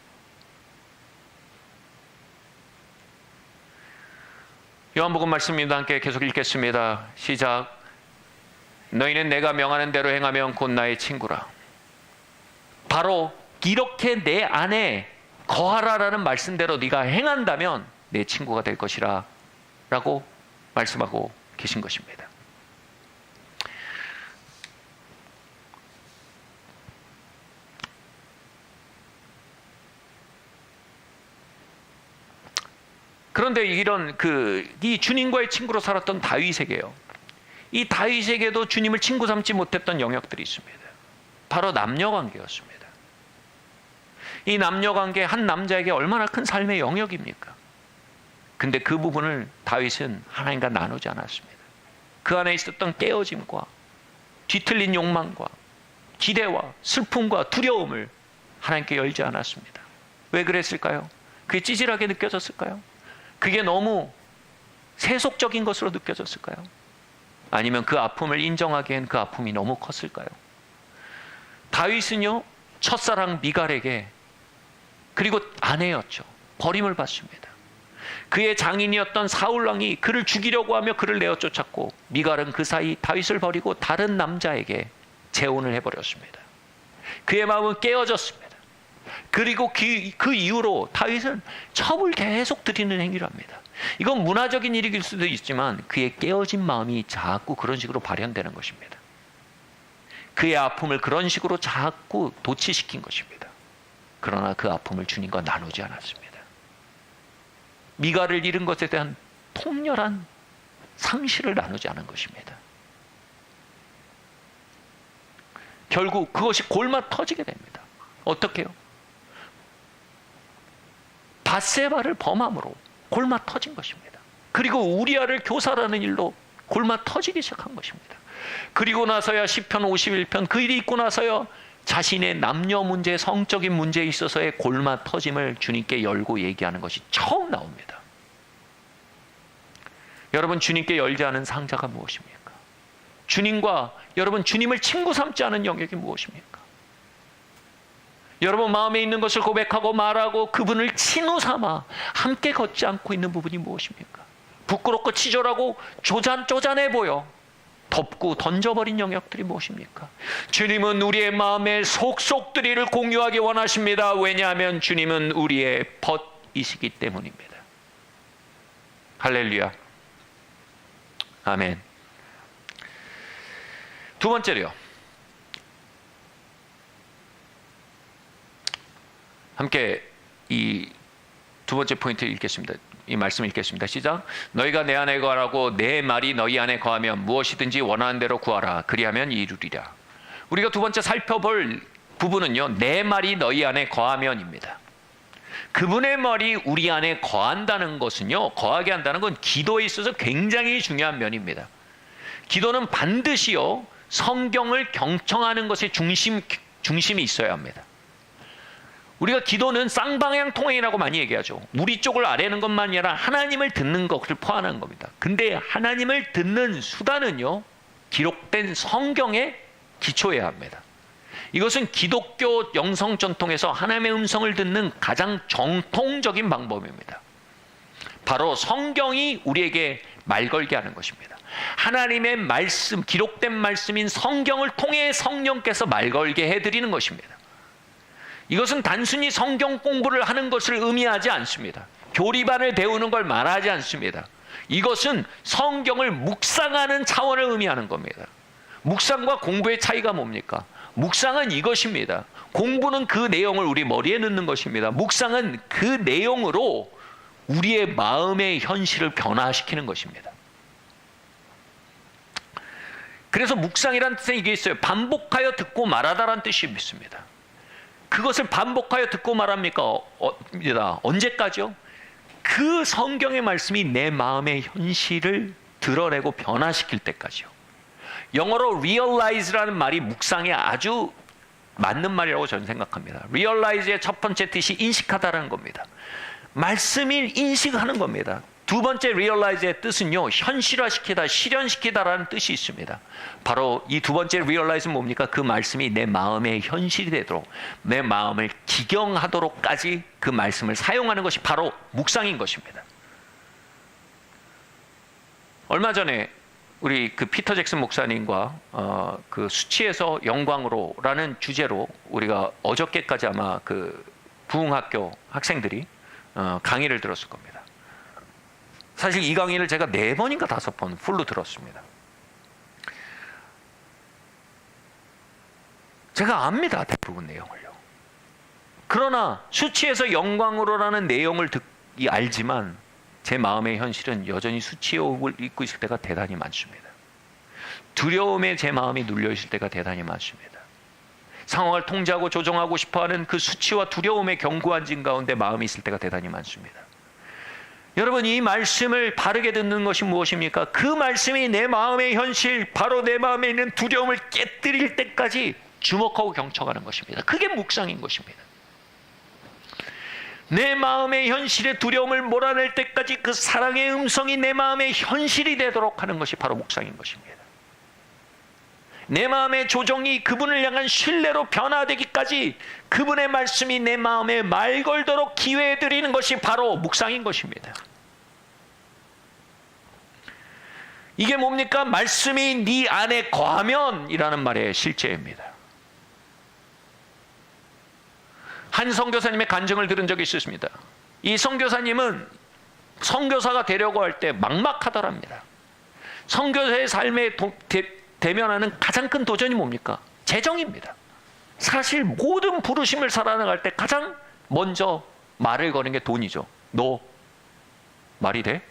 요한복음 말씀입니다. 함께 계속 읽겠습니다. 시작. 너희는 내가 명하는 대로 행하면 곧 나의 친구라. 바로 이렇게 내 안에 거하라라는 말씀대로 네가 행한다면 내 친구가 될 것이라 라고 말씀하고 계신 것입니다. 그런데 이런 이 주님과의 친구로 살았던 다윗에게요, 이 다윗에게도 주님을 친구 삼지 못했던 영역들이 있습니다. 바로 남녀 관계였습니다. 이 남녀 관계, 한 남자에게 얼마나 큰 삶의 영역입니까? 근데 그 부분을 다윗은 하나님과 나누지 않았습니다. 그 안에 있었던 깨어짐과 뒤틀린 욕망과 기대와 슬픔과 두려움을 하나님께 열지 않았습니다. 왜 그랬을까요? 그게 찌질하게 느껴졌을까요? 그게 너무 세속적인 것으로 느껴졌을까요? 아니면 그 아픔을 인정하기엔 그 아픔이 너무 컸을까요? 다윗은요, 첫사랑 미갈에게, 그리고 아내였죠, 버림을 받습니다. 그의 장인이었던 사울왕이 그를 죽이려고 하며 그를 내어 쫓았고, 미갈은 그 사이 다윗을 버리고 다른 남자에게 재혼을 해버렸습니다. 그의 마음은 깨어졌습니다. 그리고 그 이후로 다윗은 첩을 계속 들이는 행위를 합니다. 이건 문화적인 일일 수도 있지만 그의 깨어진 마음이 자꾸 그런 식으로 발현되는 것입니다. 그의 아픔을 그런 식으로 자꾸 도취시킨 것입니다. 그러나 그 아픔을 주님과 나누지 않았습니다. 미갈을 잃은 것에 대한 통렬한 상실을 나누지 않은 것입니다. 결국 그것이 골마 터지게 됩니다. 어떻게요? 밧세바를 범함으로 골마 터진 것입니다. 그리고 우리아를 교살하는 일로 골마 터지기 시작한 것입니다. 그리고 나서야 시편 51편, 그 일이 있고 나서야 자신의 남녀 문제, 성적인 문제에 있어서의 골마 터짐을 주님께 열고 얘기하는 것이 처음 나옵니다. 여러분, 주님께 열지 않은 상자가 무엇입니까? 주님과 여러분, 주님을 친구 삼지 않은 영역이 무엇입니까? 여러분 마음에 있는 것을 고백하고 말하고 그분을 친구 삼아 함께 걷지 않고 있는 부분이 무엇입니까? 부끄럽고 치졸하고 쪼잔해 보여 덮고 던져버린 영역들이 무엇입니까? 주님은 우리의 마음의 속속들이를 공유하기 원하십니다. 왜냐하면 주님은 우리의 벗이시기 때문입니다. 할렐루야. 아멘. 두 번째로요, 함께 이 두 번째 포인트 읽겠습니다. 이 말씀 읽겠습니다. 시작. 너희가 내 안에 거하라고 내 말이 너희 안에 거하면 무엇이든지 원하는 대로 구하라. 그리하면 이루리라. 우리가 두 번째 살펴볼 부분은요, 내 말이 너희 안에 거하면입니다. 그분의 말이 우리 안에 거한다는 것은요, 거하게 한다는 건 기도에 있어서 굉장히 중요한 면입니다. 기도는 반드시요, 성경을 경청하는 것에 중심이 있어야 합니다. 우리가 기도는 쌍방향 통행이라고 많이 얘기하죠. 우리 쪽을 아뢰는 것만이 아니라 하나님을 듣는 것을 포함하는 겁니다. 근데 하나님을 듣는 수단은요, 기록된 성경에 기초해야 합니다. 이것은 기독교 영성 전통에서 하나님의 음성을 듣는 가장 정통적인 방법입니다. 바로 성경이 우리에게 말 걸게 하는 것입니다. 하나님의 말씀, 기록된 말씀인 성경을 통해 성령께서 말 걸게 해드리는 것입니다. 이것은 단순히 성경 공부를 하는 것을 의미하지 않습니다. 교리반을 배우는 걸 말하지 않습니다. 이것은 성경을 묵상하는 차원을 의미하는 겁니다. 묵상과 공부의 차이가 뭡니까? 묵상은 이것입니다. 공부는 그 내용을 우리 머리에 넣는 것입니다. 묵상은 그 내용으로 우리의 마음의 현실을 변화시키는 것입니다. 그래서 묵상이라는 뜻은 이게 있어요. 반복하여 듣고 말하다라는 뜻이 있습니다. 그것을 반복하여 듣고 말합니까? 언제까지요? 그 성경의 말씀이 내 마음의 현실을 드러내고 변화시킬 때까지요. 영어로 realize라는 말이 묵상에 아주 맞는 말이라고 저는 생각합니다. realize의 첫 번째 뜻이 인식하다라는 겁니다. 말씀을 인식하는 겁니다. 두 번째 realize의 뜻은요, 현실화시키다, 실현시키다라는 뜻이 있습니다. 바로 이 두 번째 realize는 뭡니까? 그 말씀이 내 마음의 현실이 되도록, 내 마음을 기경하도록까지 그 말씀을 사용하는 것이 바로 묵상인 것입니다. 얼마 전에 우리 그 피터 잭슨 목사님과 그 수치에서 영광으로라는 주제로 우리가 어저께까지 아마 그 부흥학교 학생들이 강의를 들었을 겁니다. 사실 이 강의를 제가 4번인가 5번 풀로 들었습니다. 제가 압니다, 대부분 내용을요. 그러나 수치에서 영광으로라는 내용을 알지만 제 마음의 현실은 여전히 수치의 옷을 입고 있을 때가 대단히 많습니다. 두려움에 제 마음이 눌려 있을 때가 대단히 많습니다. 상황을 통제하고 조정하고 싶어하는 그 수치와 두려움의 견고한 진 가운데 마음이 있을 때가 대단히 많습니다. 여러분, 이 말씀을 바르게 듣는 것이 무엇입니까? 그 말씀이 내 마음의 현실, 바로 내 마음에 있는 두려움을 깨뜨릴 때까지 주목하고 경청하는 것입니다. 그게 묵상인 것입니다. 내 마음의 현실의 두려움을 몰아낼 때까지 그 사랑의 음성이 내 마음의 현실이 되도록 하는 것이 바로 묵상인 것입니다. 내 마음의 조정이 그분을 향한 신뢰로 변화되기까지 그분의 말씀이 내 마음에 말 걸도록 기회해 드리는 것이 바로 묵상인 것입니다. 이게 뭡니까? 말씀이 네 안에 거하면 이라는 말의 실제입니다. 한 선교사님의 간증을 들은 적이 있었습니다. 이 선교사님은 선교사가 되려고 할 때 막막하더랍니다. 선교사의 삶에 대면하는 가장 큰 도전이 뭡니까? 재정입니다. 사실 모든 부르심을 살아나갈 때 가장 먼저 말을 거는 게 돈이죠. 너 말이 돼?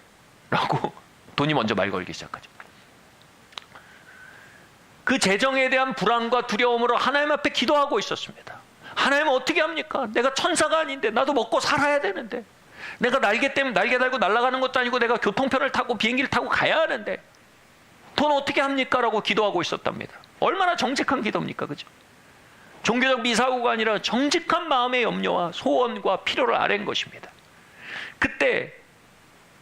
라고 돈이 먼저 말 걸기 시작하죠. 그 재정에 대한 불안과 두려움으로 하나님 앞에 기도하고 있었습니다. 하나님 어떻게 합니까? 내가 천사가 아닌데, 나도 먹고 살아야 되는데, 내가 날개 때문에 날개 달고 날아가는 것도 아니고 내가 교통편을 타고 비행기를 타고 가야 하는데 돈 어떻게 합니까? 라고 기도하고 있었답니다. 얼마나 정직한 기도입니까? 그죠? 종교적 미사고가 아니라 정직한 마음의 염려와 소원과 필요를 아뢰는 것입니다. 그때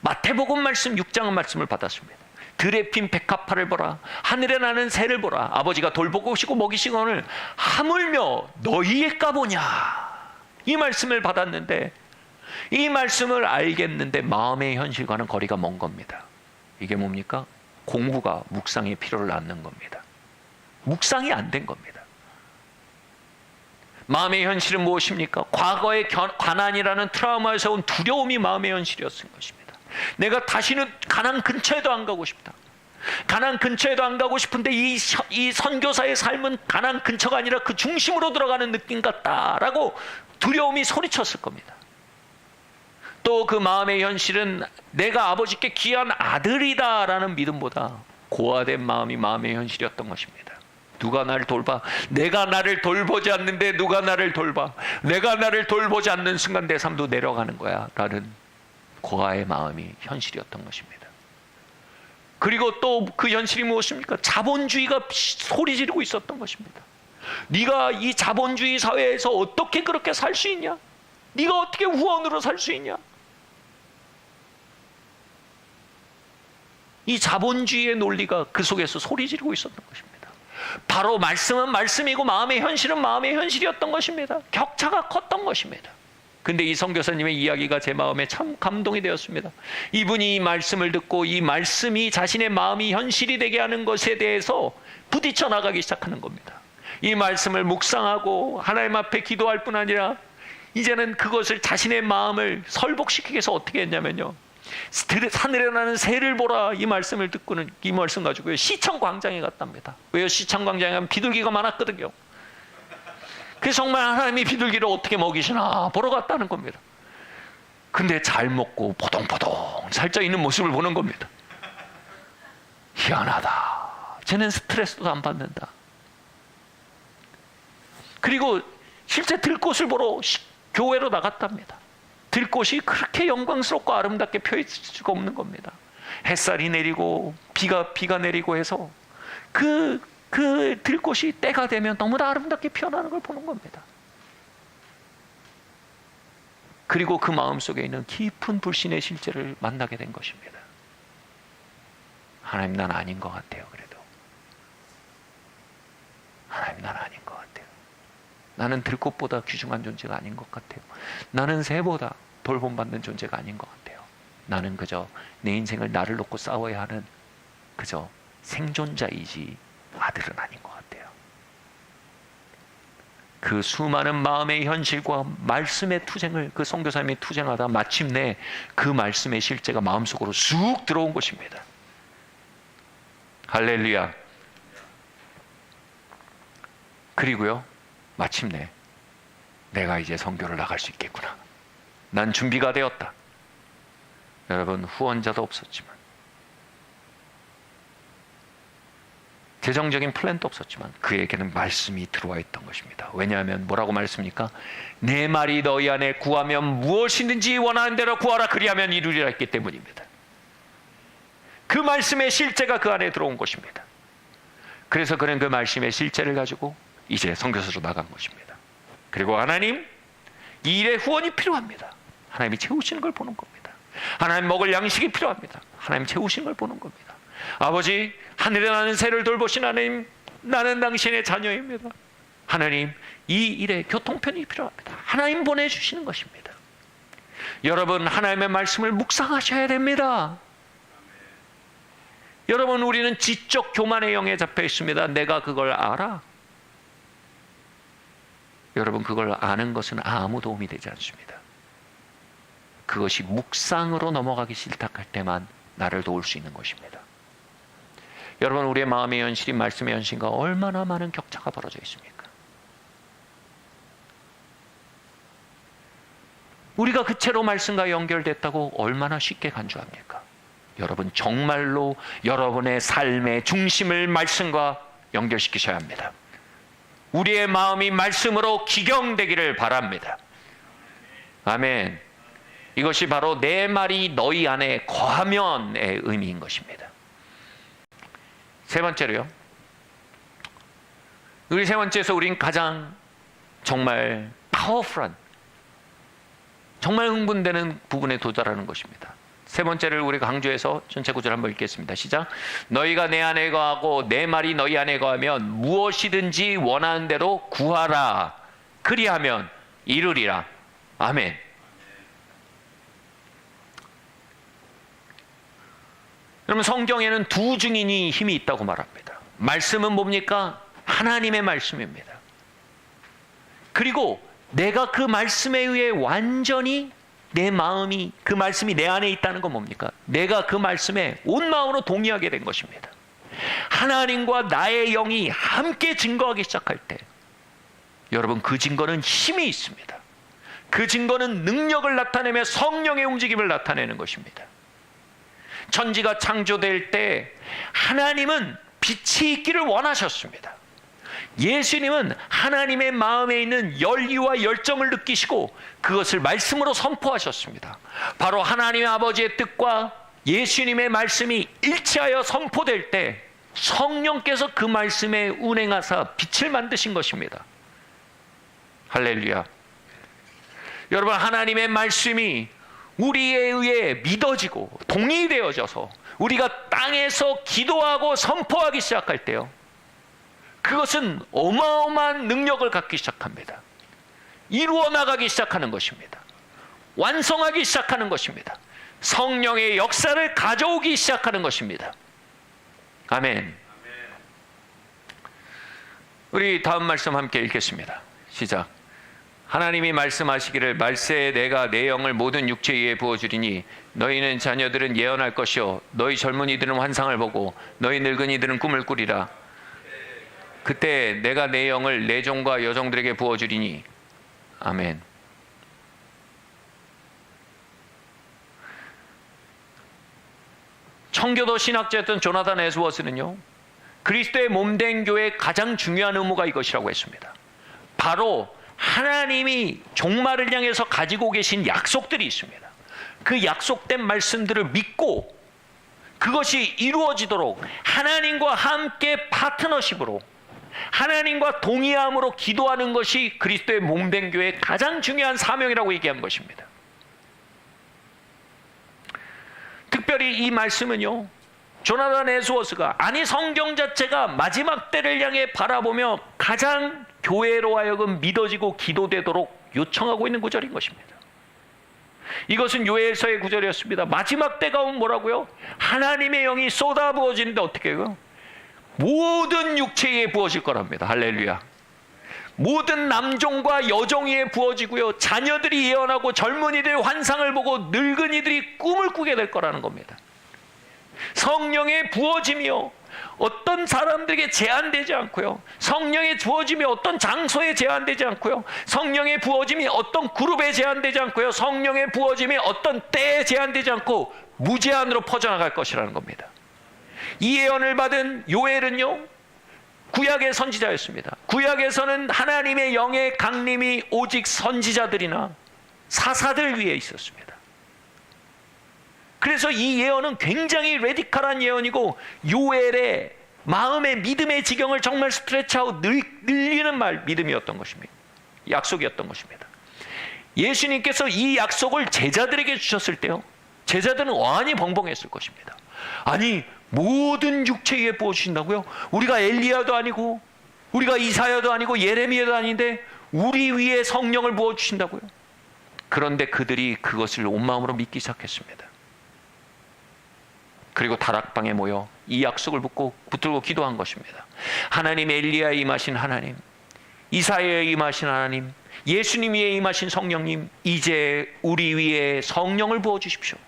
마태복음 말씀 6장 말씀을 받았습니다. 들에 핀 백합화를 보라, 하늘에 나는 새를 보라, 아버지가 돌보시고 먹이시거늘 하물며 너희일까 보냐. 이 말씀을 받았는데, 이 말씀을 알겠는데 마음의 현실과는 거리가 먼 겁니다. 이게 뭡니까? 공부가 묵상의 필요를 낳는 겁니다. 묵상이 안 된 겁니다. 마음의 현실은 무엇입니까? 과거의 가난이라는 트라우마에서 온 두려움이 마음의 현실이었을 것입니다. 내가 다시는 가난 근처에도 안 가고 싶다. 가난 근처에도 안 가고 싶은데 이 선교사의 삶은 가난 근처가 아니라 그 중심으로 들어가는 느낌 같다라고 두려움이 소리쳤을 겁니다. 또 그 마음의 현실은 내가 아버지께 귀한 아들이다라는 믿음보다 고아된 마음이 마음의 현실이었던 것입니다. 누가 나를 돌봐? 내가 나를 돌보지 않는데 누가 나를 돌봐? 내가 나를 돌보지 않는 순간 내 삶도 내려가는 거야 라는 고아의 마음이 현실이었던 것입니다. 그리고 또 그 현실이 무엇입니까? 자본주의가 소리 지르고 있었던 것입니다. 네가 이 자본주의 사회에서 어떻게 그렇게 살 수 있냐? 네가 어떻게 후원으로 살 수 있냐? 이 자본주의의 논리가 그 속에서 소리 지르고 있었던 것입니다. 바로 말씀은 말씀이고 마음의 현실은 마음의 현실이었던 것입니다. 격차가 컸던 것입니다. 근데 이 선교사님의 이야기가 제 마음에 참 감동이 되었습니다. 이분이 이 말씀을 듣고 이 말씀이 자신의 마음이 현실이 되게 하는 것에 대해서 부딪혀 나가기 시작하는 겁니다. 이 말씀을 묵상하고 하나님 앞에 기도할 뿐 아니라 이제는 그것을 자신의 마음을 설복시키기 위해서 어떻게 했냐면요, 하늘에 나는 새를 보라 이 말씀을 듣고는 이 말씀 가지고요 시청 광장에 갔답니다. 왜요? 시청 광장에 가면 비둘기가 많았거든요. 그래서 정말 하나님이 비둘기를 어떻게 먹이시나 보러 갔다는 겁니다. 근데 잘 먹고 포동포동 살쪄 있는 모습을 보는 겁니다. 희한하다. 쟤는 스트레스도 안 받는다. 그리고 실제 들꽃을 보러 교회로 나갔답니다. 들꽃이 그렇게 영광스럽고 아름답게 펴있을 수가 없는 겁니다. 햇살이 내리고 비가 내리고 해서 그 들꽃이 때가 되면 너무나 아름답게 피어나는 걸 보는 겁니다. 그리고 그 마음속에 있는 깊은 불신의 실제를 만나게 된 것입니다. 하나님, 난 아닌 것 같아요. 그래도 하나님, 난 아닌 것 같아요. 나는 들꽃보다 귀중한 존재가 아닌 것 같아요. 나는 새보다 돌봄받는 존재가 아닌 것 같아요. 나는 그저 내 인생을 나를 놓고 싸워야 하는 그저 생존자이지 아들은 아닌 것 같아요. 그 수많은 마음의 현실과 말씀의 투쟁을 그 선교사님이 투쟁하다 마침내 그 말씀의 실제가 마음속으로 쑥 들어온 것입니다. 할렐루야. 그리고요, 마침내 내가 이제 선교를 나갈 수 있겠구나. 난 준비가 되었다. 여러분, 후원자도 없었지만, 재정적인 플랜도 없었지만 그에게는 말씀이 들어와 있던 것입니다. 왜냐하면 뭐라고 말했습니까? 내 말이 너희 안에 구하면 무엇이든지 원하는 대로 구하라, 그리하면 이루리라 했기 때문입니다. 그 말씀의 실제가 그 안에 들어온 것입니다. 그래서 그는 그 말씀의 실제를 가지고 이제 선교사로 나간 것입니다. 그리고 하나님, 이 일에 후원이 필요합니다. 하나님이 채우시는 걸 보는 겁니다. 하나님 먹을 양식이 필요합니다. 하나님 채우시는 걸 보는 겁니다. 아버지, 하늘에 나는 새를 돌보신 하나님, 나는 당신의 자녀입니다. 하나님, 이 일에 교통편이 필요합니다. 하나님 보내주시는 것입니다. 여러분, 하나님의 말씀을 묵상하셔야 됩니다. 여러분, 우리는 지적 교만의 영에 잡혀 있습니다. 내가 그걸 알아. 여러분, 그걸 아는 것은 아무 도움이 되지 않습니다. 그것이 묵상으로 넘어가기 시작할 때만 나를 도울 수 있는 것입니다. 여러분, 우리의 마음의 현실이 말씀의 현실과 얼마나 많은 격차가 벌어져 있습니까? 우리가 그 채로 말씀과 연결됐다고 얼마나 쉽게 간주합니까? 여러분, 정말로 여러분의 삶의 중심을 말씀과 연결시키셔야 합니다. 우리의 마음이 말씀으로 기경되기를 바랍니다. 아멘. 이것이 바로 내 말이 너희 안에 거하면의 의미인 것입니다. 세 번째로요, 우리 세 번째에서 우린 가장 정말 파워풀한, 정말 흥분되는 부분에 도달하는 것입니다. 세 번째를 우리가 강조해서 전체 구절 한번 읽겠습니다. 시작. 너희가 내 안에 거하고 내 말이 너희 안에 거하면 무엇이든지 원하는 대로 구하라, 그리하면 이루리라. 아멘. 여러분, 성경에는 두 증인이 힘이 있다고 말합니다. 말씀은 뭡니까? 하나님의 말씀입니다. 그리고 내가 그 말씀에 의해 완전히 내 마음이, 그 말씀이 내 안에 있다는 건 뭡니까? 내가 그 말씀에 온 마음으로 동의하게 된 것입니다. 하나님과 나의 영이 함께 증거하기 시작할 때, 여러분, 그 증거는 힘이 있습니다. 그 증거는 능력을 나타내며 성령의 움직임을 나타내는 것입니다. 천지가 창조될 때 하나님은 빛이 있기를 원하셨습니다. 예수님은 하나님의 마음에 있는 열의와 열정을 느끼시고 그것을 말씀으로 선포하셨습니다. 바로 하나님의 아버지의 뜻과 예수님의 말씀이 일치하여 선포될 때 성령께서 그 말씀에 운행하사 빛을 만드신 것입니다. 할렐루야. 여러분, 하나님의 말씀이 우리에 의해 믿어지고 동의되어져서 우리가 땅에서 기도하고 선포하기 시작할 때요, 그것은 어마어마한 능력을 갖기 시작합니다. 이루어 나가기 시작하는 것입니다. 완성하기 시작하는 것입니다. 성령의 역사를 가져오기 시작하는 것입니다. 아멘. 우리 다음 말씀 함께 읽겠습니다. 시작. 하나님이 말씀하시기를 말세에 내가 내 영을 모든 육체 위에 부어주리니 너희는 자녀들은 예언할 것이요 너희 젊은이들은 환상을 보고 너희 늙은이들은 꿈을 꾸리라. 그때 내가 내 영을 내 종과 여종들에게 부어주리니. 아멘. 청교도 신학자였던 조나단 에스워스는요, 그리스도의 몸된 교회의 가장 중요한 의무가 이것이라고 했습니다. 바로 하나님이 종말을 향해서 가지고 계신 약속들이 있습니다. 그 약속된 말씀들을 믿고 그것이 이루어지도록 하나님과 함께 파트너십으로, 하나님과 동의함으로 기도하는 것이 그리스도의 몸된 교회의 가장 중요한 사명이라고 얘기한 것입니다. 특별히 이 말씀은요, 조나단 에스워스가, 아니 성경 자체가 마지막 때를 향해 바라보며 가장 교회로 하여금 믿어지고 기도되도록 요청하고 있는 구절인 것입니다. 이것은 요엘서의 구절이었습니다. 마지막 때가 오면 뭐라고요? 하나님의 영이 쏟아 부어지는데 어떻게 해요? 모든 육체에 부어질 거랍니다. 할렐루야. 모든 남종과 여종에 부어지고요, 자녀들이 예언하고 젊은이들이 환상을 보고 늙은이들이 꿈을 꾸게 될 거라는 겁니다. 성령의 부어짐이요, 어떤 사람들에게 제한되지 않고요. 성령의 부어짐이 어떤 장소에 제한되지 않고요. 성령의 부어짐이 어떤 그룹에 제한되지 않고요. 성령의 부어짐이 어떤 때에 제한되지 않고 무제한으로 퍼져나갈 것이라는 겁니다. 이 예언을 받은 요엘은요, 구약의 선지자였습니다. 구약에서는 하나님의 영의 강림이 오직 선지자들이나 사사들 위에 있었습니다. 그래서 이 예언은 굉장히 레디컬한 예언이고, 요엘의 마음의 믿음의 지경을 정말 스트레치하고 늘리는 믿음이었던 것입니다. 약속이었던 것입니다. 예수님께서 이 약속을 제자들에게 주셨을 때요, 제자들은 어안이 벙벙했을 것입니다. 아니, 모든 육체 위에 부어주신다고요? 우리가 엘리야도 아니고, 우리가 이사야도 아니고, 예레미야도 아닌데 우리 위에 성령을 부어주신다고요? 그런데 그들이 그것을 온 마음으로 믿기 시작했습니다. 그리고 다락방에 모여 이 약속을 붙들고 기도한 것입니다. 하나님, 엘리야에 임하신 하나님, 이사야에 임하신 하나님, 예수님 위에 임하신 성령님, 이제 우리 위에 성령을 부어주십시오.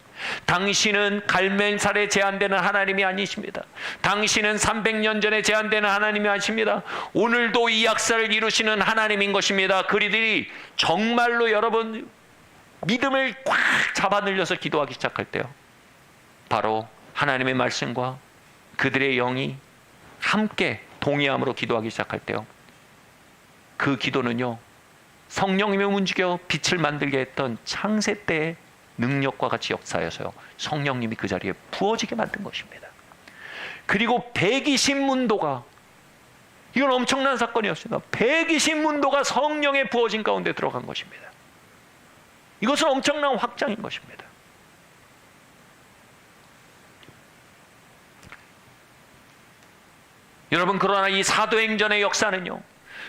당신은 갈멜살에 제한되는 하나님이 아니십니다. 당신은 300년 전에 제한되는 하나님이 아니십니다. 오늘도 이 역사를 이루시는 하나님인 것입니다. 그들이 정말로 여러분 믿음을 꽉 잡아 늘려서 기도하기 시작할 때요, 바로 하나님의 말씀과 그들의 영이 함께 동의함으로 기도하기 시작할 때요, 그 기도는요, 성령님이 움직여 빛을 만들게 했던 창세 때의 능력과 같이 역사여서요, 성령님이 그 자리에 부어지게 만든 것입니다. 그리고 120문도가, 이건 엄청난 사건이었습니다. 120문도가 성령의 부어진 가운데 들어간 것입니다. 이것은 엄청난 확장인 것입니다. 여러분, 그러나 이 사도행전의 역사는요,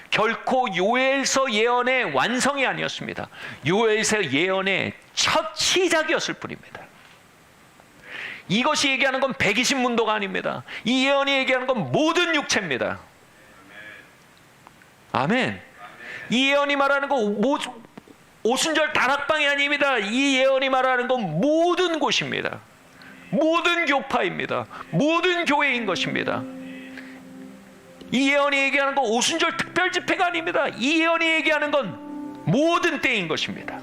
결코 요엘서 예언의 완성이 아니었습니다. 요엘서 예언의 첫 시작이었을 뿐입니다. 이것이 얘기하는 건 120문도가 아닙니다. 이 예언이 얘기하는 건 모든 육체입니다. 아멘. 이 예언이 말하는 건 오순절 다락방이 아닙니다. 이 예언이 말하는 건 모든 곳입니다. 모든 교파입니다. 모든 교회인 것입니다. 이 예언이 얘기하는 건 오순절 특별 집회가 아닙니다. 이 예언이 얘기하는 건 모든 때인 것입니다.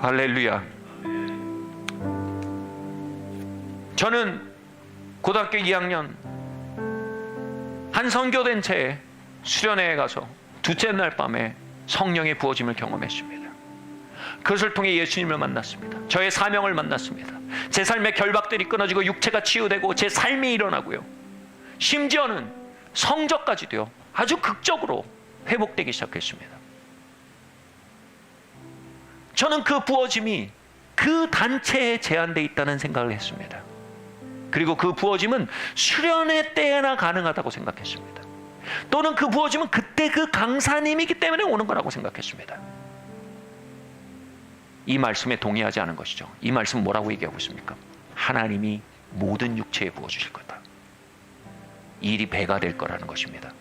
할렐루야. 저는 고등학교 2학년 한 선교단체에 수련회에 가서 둘째 날 밤에 성령의 부어짐을 경험했습니다. 그것을 통해 예수님을 만났습니다. 저의 사명을 만났습니다. 제 삶의 결박들이 끊어지고 육체가 치유되고 제 삶이 일어나고요, 심지어는 성적까지도요, 아주 극적으로 회복되기 시작했습니다. 저는 그 부어짐이 그 단체에 제한되어 있다는 생각을 했습니다. 그리고 그 부어짐은 수련회 때나 가능하다고 생각했습니다. 또는 그 부어짐은 그때 그 강사님이기 때문에 오는 거라고 생각했습니다. 이 말씀에 동의하지 않은 것이죠. 이 말씀 뭐라고 얘기하고 있습니까? 하나님이 모든 육체에 부어주실 거다. 이 일이 배가 될 거라는 것입니다.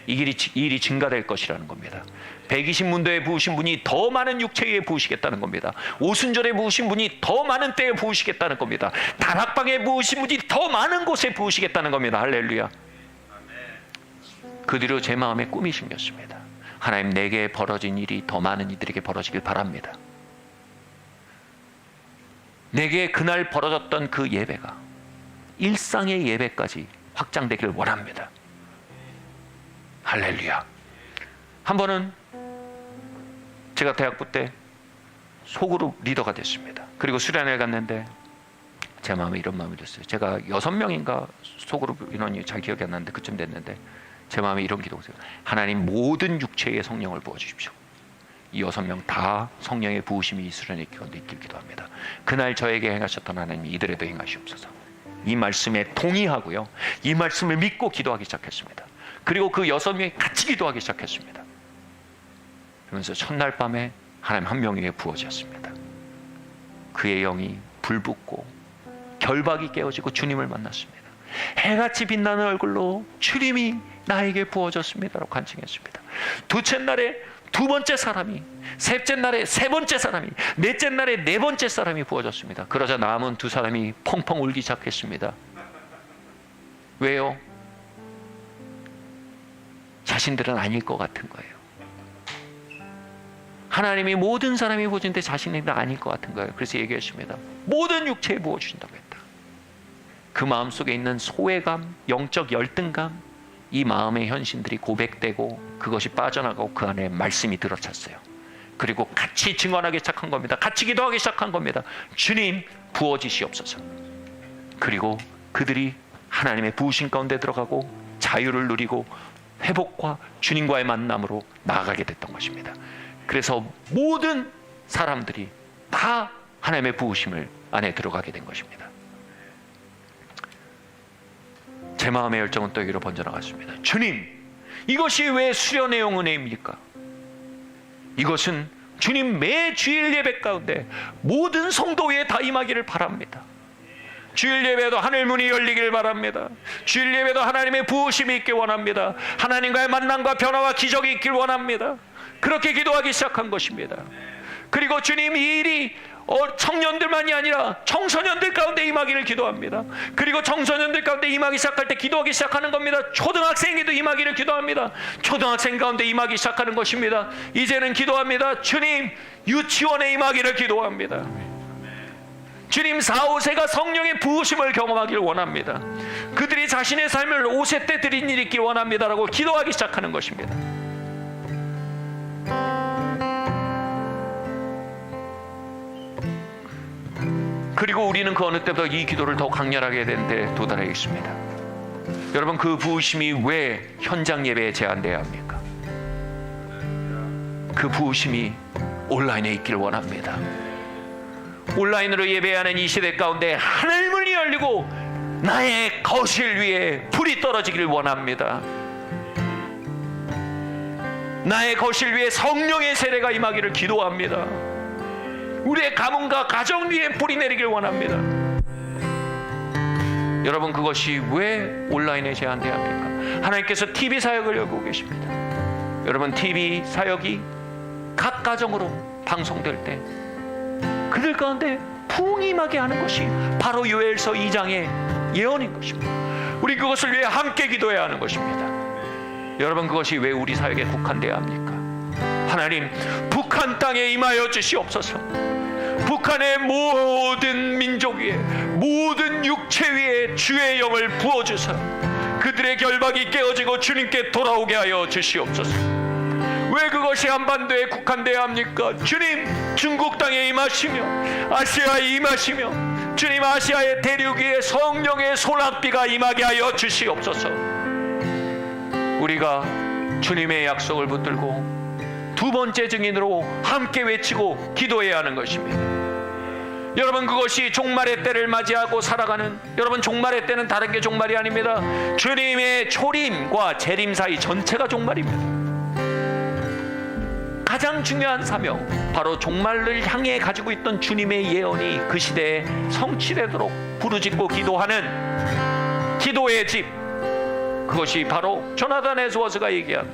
이 일이 증가될 것이라는 겁니다. 120문도에 부으신 분이 더 많은 육체에 부으시겠다는 겁니다. 오순절에 부으신 분이 더 많은 때에 부으시겠다는 겁니다. 다락방에 부으신 분이 더 많은 곳에 부으시겠다는 겁니다. 할렐루야. 그 뒤로 제 마음에 꿈이 생겼습니다. 하나님, 내게 벌어진 일이 더 많은 이들에게 벌어지길 바랍니다. 내게 그날 벌어졌던 그 예배가 일상의 예배까지 확장되길 원합니다. 할렐루야. 한 번은 제가 대학부 때 소그룹 리더가 됐습니다. 그리고 수련회를 갔는데 제 마음에 이런 마음이 들었어요. 제가 6명인가 소그룹 인원이 잘 기억이 안 나는데 그쯤 됐는데 제 마음에 이런 기도가 있어요. 하나님, 모든 육체에 성령을 부어주십시오. 이 6명 다 성령의 부으심이 이 수련회 가운데 있길 기도합니다. 그날 저에게 행하셨던 하나님이 이들에도 행하시옵소서. 이 말씀에 동의하고요, 이 말씀을 믿고 기도하기 시작했습니다. 그리고 그 6명이 같이 기도하기 시작했습니다. 그러면서 첫날 밤에 하나님 한 명에게 부어졌습니다. 그의 영이 불붙고 결박이 깨어지고 주님을 만났습니다. 해같이 빛나는 얼굴로 주님이 나에게 부어졌습니다라고 간증했습니다. 둘째 날에 두 번째 사람이, 셋째 날에 세 번째 사람이, 넷째 날에 네 번째 사람이 부어졌습니다. 그러자 남은 두 사람이 펑펑 울기 시작했습니다. 왜요? 자신들은 아닐 것 같은 거예요. 하나님이 모든 사람이 보시는데 자신들은 아닐 것 같은 거예요. 그래서 얘기했습니다. 모든 육체에 부어주신다고 했다. 그 마음속에 있는 소외감, 영적 열등감, 이 마음의 현실들이 고백되고 그것이 빠져나가고 그 안에 말씀이 들어찼어요. 그리고 같이 증언하기 시작한 겁니다. 같이 기도하기 시작한 겁니다. 주님 부어지시옵소서. 그리고 그들이 하나님의 부으심 가운데 들어가고 자유를 누리고 회복과 주님과의 만남으로 나아가게 됐던 것입니다. 그래서 모든 사람들이 다 하나님의 부으심을 안에 들어가게 된 것입니다. 제 마음의 열정은 또 여기로 번져나갔습니다. 주님, 이것이 왜 수련의 은혜입니까? 이것은 주님 매 주일 예배 가운데 모든 성도 위에 다 임하기를 바랍니다. 주일 예배도 하늘 문이 열리길 바랍니다. 주일 예배도 하나님의 부으심이 있길 원합니다. 하나님과의 만남과 변화와 기적이 있길 원합니다. 그렇게 기도하기 시작한 것입니다. 그리고 주님 이 일이 청년들만이 아니라 청소년들 가운데 임하기를 기도합니다. 그리고 청소년들 가운데 임하기 시작할 때 기도하기 시작하는 겁니다. 초등학생에도 임하기를 기도합니다. 초등학생 가운데 임하기 시작하는 것입니다. 이제는 기도합니다. 주님 유치원에 임하기를 기도합니다. 주님 4, 5세가 성령의 부으심을 경험하기를 원합니다. 그들이 자신의 삶을 5세 때 드린 일이 있길 원합니다라고 기도하기 시작하는 것입니다. 그리고 우리는 그 어느 때보다 이 기도를 더 강렬하게 된 데 도달해 있습니다. 여러분, 그 부으심이 왜 현장 예배에 제한되어야 합니까? 그 부으심이 온라인에 있기를 원합니다. 온라인으로 예배하는 이 시대 가운데 하늘문이 열리고 나의 거실 위에 불이 떨어지기를 원합니다. 나의 거실 위에 성령의 세례가 임하기를 기도합니다. 우리의 가문과 가정 위에 불이 내리길 원합니다. 여러분, 그것이 왜 온라인에 제한되어야 합니까? 하나님께서 TV 사역을 열고 계십니다. 여러분, TV 사역이 각 가정으로 방송될 때 그들 가운데 부흥이 임하게 하는 것이 바로 요엘서 2장의 예언인 것입니다. 우리 그것을 위해 함께 기도해야 하는 것입니다. 여러분, 그것이 왜 우리 사역에 국한되어야 합니까? 하나님, 북한 땅에 임하여 주시옵소서. 북한의 모든 민족 위에, 모든 육체 위에 주의 영을 부어주사 그들의 결박이 깨어지고 주님께 돌아오게 하여 주시옵소서. 왜 그것이 한반도에 국한되어야 합니까? 주님, 중국 땅에 임하시며 아시아에 임하시며 주님, 아시아의 대륙 위에 성령의 소낙비가 임하게 하여 주시옵소서. 우리가 주님의 약속을 붙들고 두 번째 증인으로 함께 외치고 기도해야 하는 것입니다. 여러분, 그것이 종말의 때를 맞이하고 살아가는, 여러분, 종말의 때는 다른 게 종말이 아닙니다. 주님의 초림과 재림 사이 전체가 종말입니다. 가장 중요한 사명, 바로 종말을 향해 가지고 있던 주님의 예언이 그 시대에 성취되도록 부르짖고 기도하는 기도의 집, 그것이 바로 조나단 에드워즈가 얘기한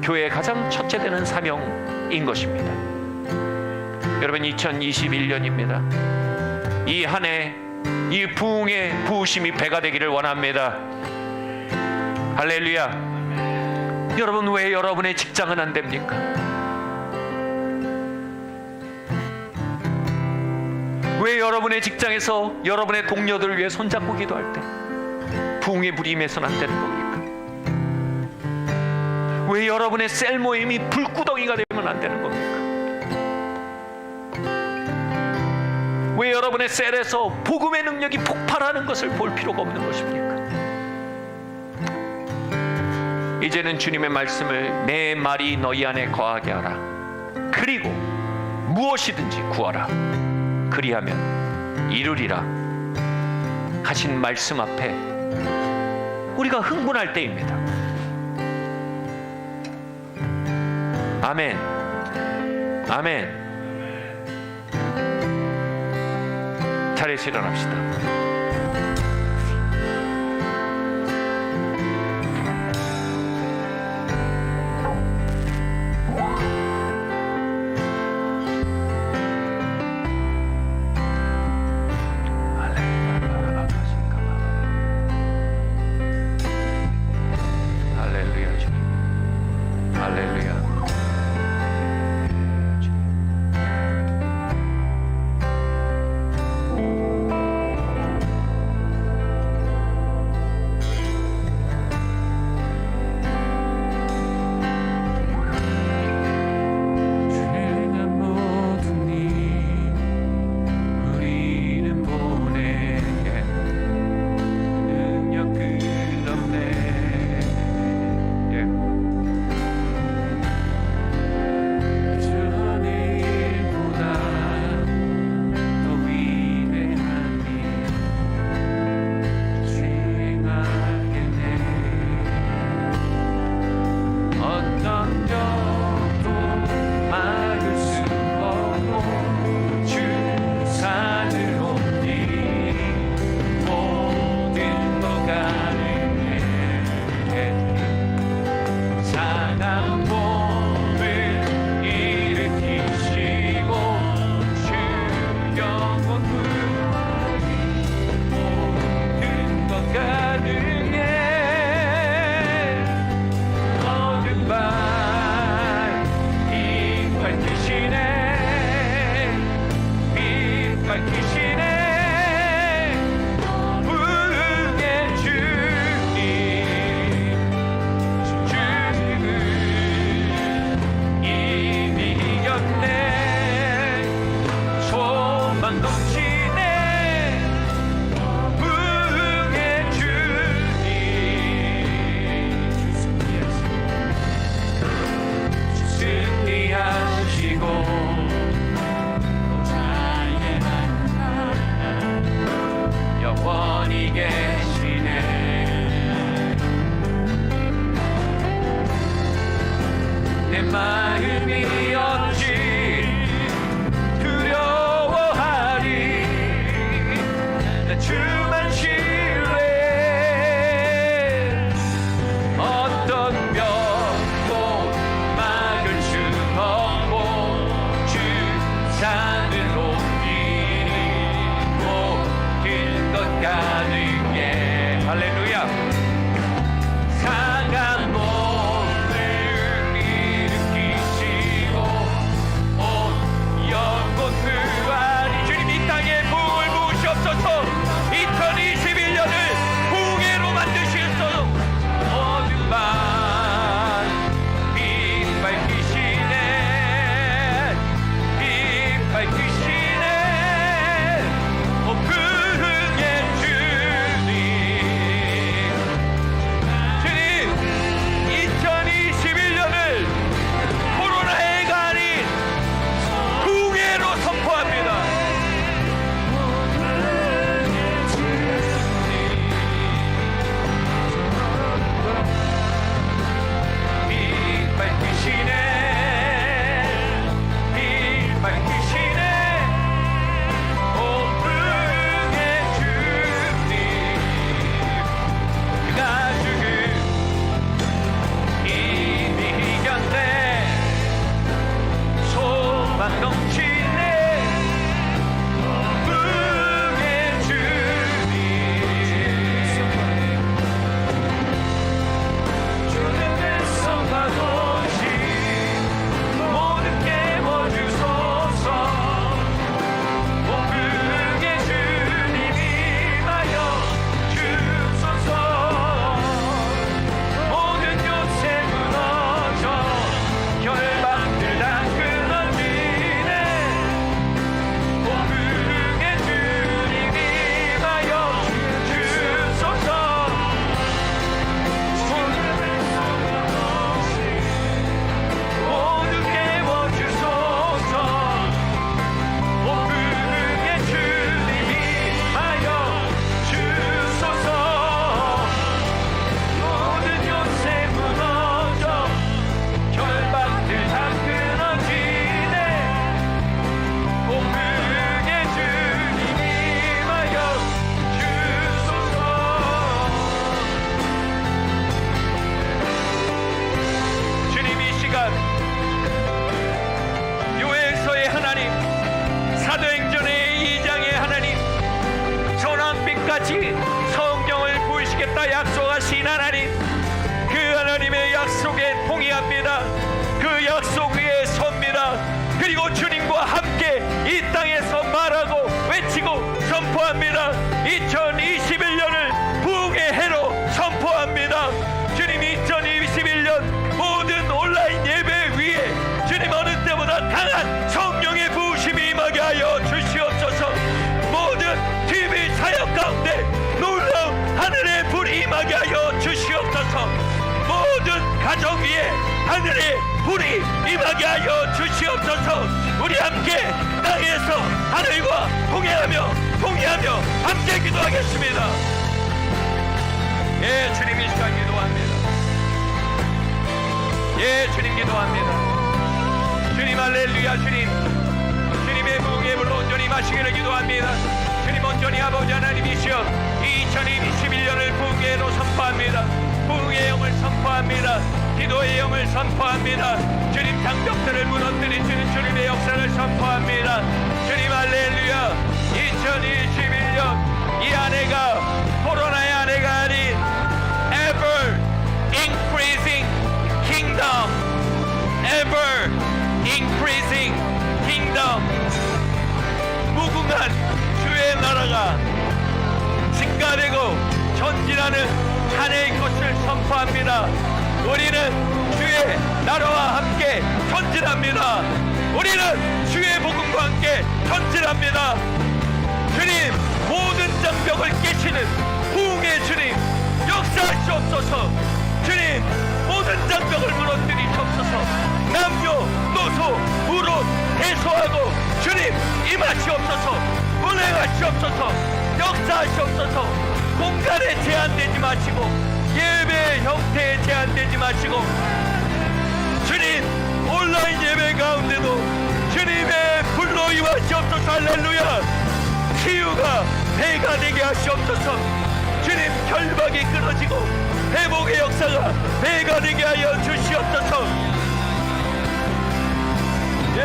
교회의 가장 첫째 되는 사명인 것입니다. 여러분, 2021년입니다. 이 한 해 이 부흥의 부으심이 배가 되기를 원합니다. 할렐루야. 여러분, 왜 여러분의 직장은 안 됩니까? 왜 여러분의 직장에서 여러분의 동료들을 위해 손잡고 기도할 때 부흥의 불이 임해서는 안 되는 겁니까? 왜 여러분의 셀 모임이 불구덩이가 되면 안 되는 겁니까? 왜 여러분의 셀에서 복음의 능력이 폭발하는 것을 볼 필요가 없는 것입니까? 이제는 주님의 말씀을 내 말이 너희 안에 거하게 하라. 그리고 무엇이든지 구하라. 그리하면 이루리라 하신 말씀 앞에 우리가 흥분할 때입니다. 아멘. 아멘. 자리에서 일어납시다. 영원히 계시네. 내 마음이 어찌 두려워하리. 나 주만 신뢰. 어떤 벽도 막을 수 없고 주 산을 옮기니 모든 것 가능해. 할렐루야. 상한 몸을 일으키시고 온 영혼 구하리. 주님 이 땅에 부흥을 부으시옵소서. 2021년을 부흥회로 만드시옵소서. 어둠 밤 빛 밝히시네. 빛 밝히시네. 오 부흥의 주님. 주님 2021년을 코로나해가 아닌 부흥회로 선포합니다. 빛 밝히시네. 빛 밝히시네. 오 부흥의 주님. 그가 죽은 이미 이겼네. 소망 넘치네. 부흥의 주님. 주님의 성과 도시 모든 깨워주소서. 오 부흥의 주님 임하여 주소서. 모든 요새 무너져 결박들 다 끊어지네. 오 부흥의 주님 임하여 주소서. 모두 깨워주소서. 오 부흥의 주님 임하여 주소서. 모든 요새 무너져 결박들 다 끊어지네. 오 부흥의 주님 임하여 주소서. 주님 이 시간 요엘서의 하나님, 사도행전의 2장의 하나님, 소낙빛같이 성경을 부으시겠다 약속하신 하나님, 그 하나님의 약속에 동의합니다. 그 약속 위에 섭니다. 그리고 주님과 함께 이 땅에서 말하고 외치고 선포합니다. 2021년을 부흥의 해로 선포합니다. 주님 2021년 모든 온라인 예배 위에 주님 어느 때보다 강한 성령의 부으심이 임하게 하여 주시옵소서. 모든 TV 사역 가운데 놀라운 하늘의 불이 임하게 하여 주시옵소서. 모든 가정 위에 하늘의 불이 임하게 하여 주시옵소서. 우리 함께 땅에서 하늘과 동의하며 함께 기도하겠습니다. 예, 주님 이 시간 기도합니다. 예, 주님 기도합니다. 주님 할렐루야. 주님의 부흥의 불로 온전히 마시기를 기도합니다. 주님 온전히 아버지 하나님이시여 2021년을 부흥회로 선포합니다. 부흥의 영을 선포합니다. 기도의 영을 선포합니다. 주님 장벽들을 무너뜨리시는 주님의 역사를 선포합니다. 주님 할렐루야. 2021년 이 한 해가 코로나의 한 해가 아닌 ever increasing kingdom, ever increasing kingdom, 무궁한 주의 나라가 증가되고 전진하는 한 해의 것을 선포합니다. 우리는 주의 나라와 함께 전진합니다. 우리는 주의 복음과 함께 전진합니다. 주님, 모든 장벽을 깨치는 부흥의 주님 역사하시옵소서. 주님, 모든 장벽을 무너뜨리시옵소서. 남녀 노소 무릇 해소하고 주님 임하시옵소서. 운행하시옵소서. 역사하시옵소서. 공간에 제한되지 마시고 예배 형태에 제한되지 마시고 주님 온라인 예배 가운데도 주님의 불로 임하시옵소서. 할렐루야. 치유가 배가 되게 하시옵소서. 주님 결박이 끊어지고 회복의 역사가 배가 되게 하여 주시옵소서. 예.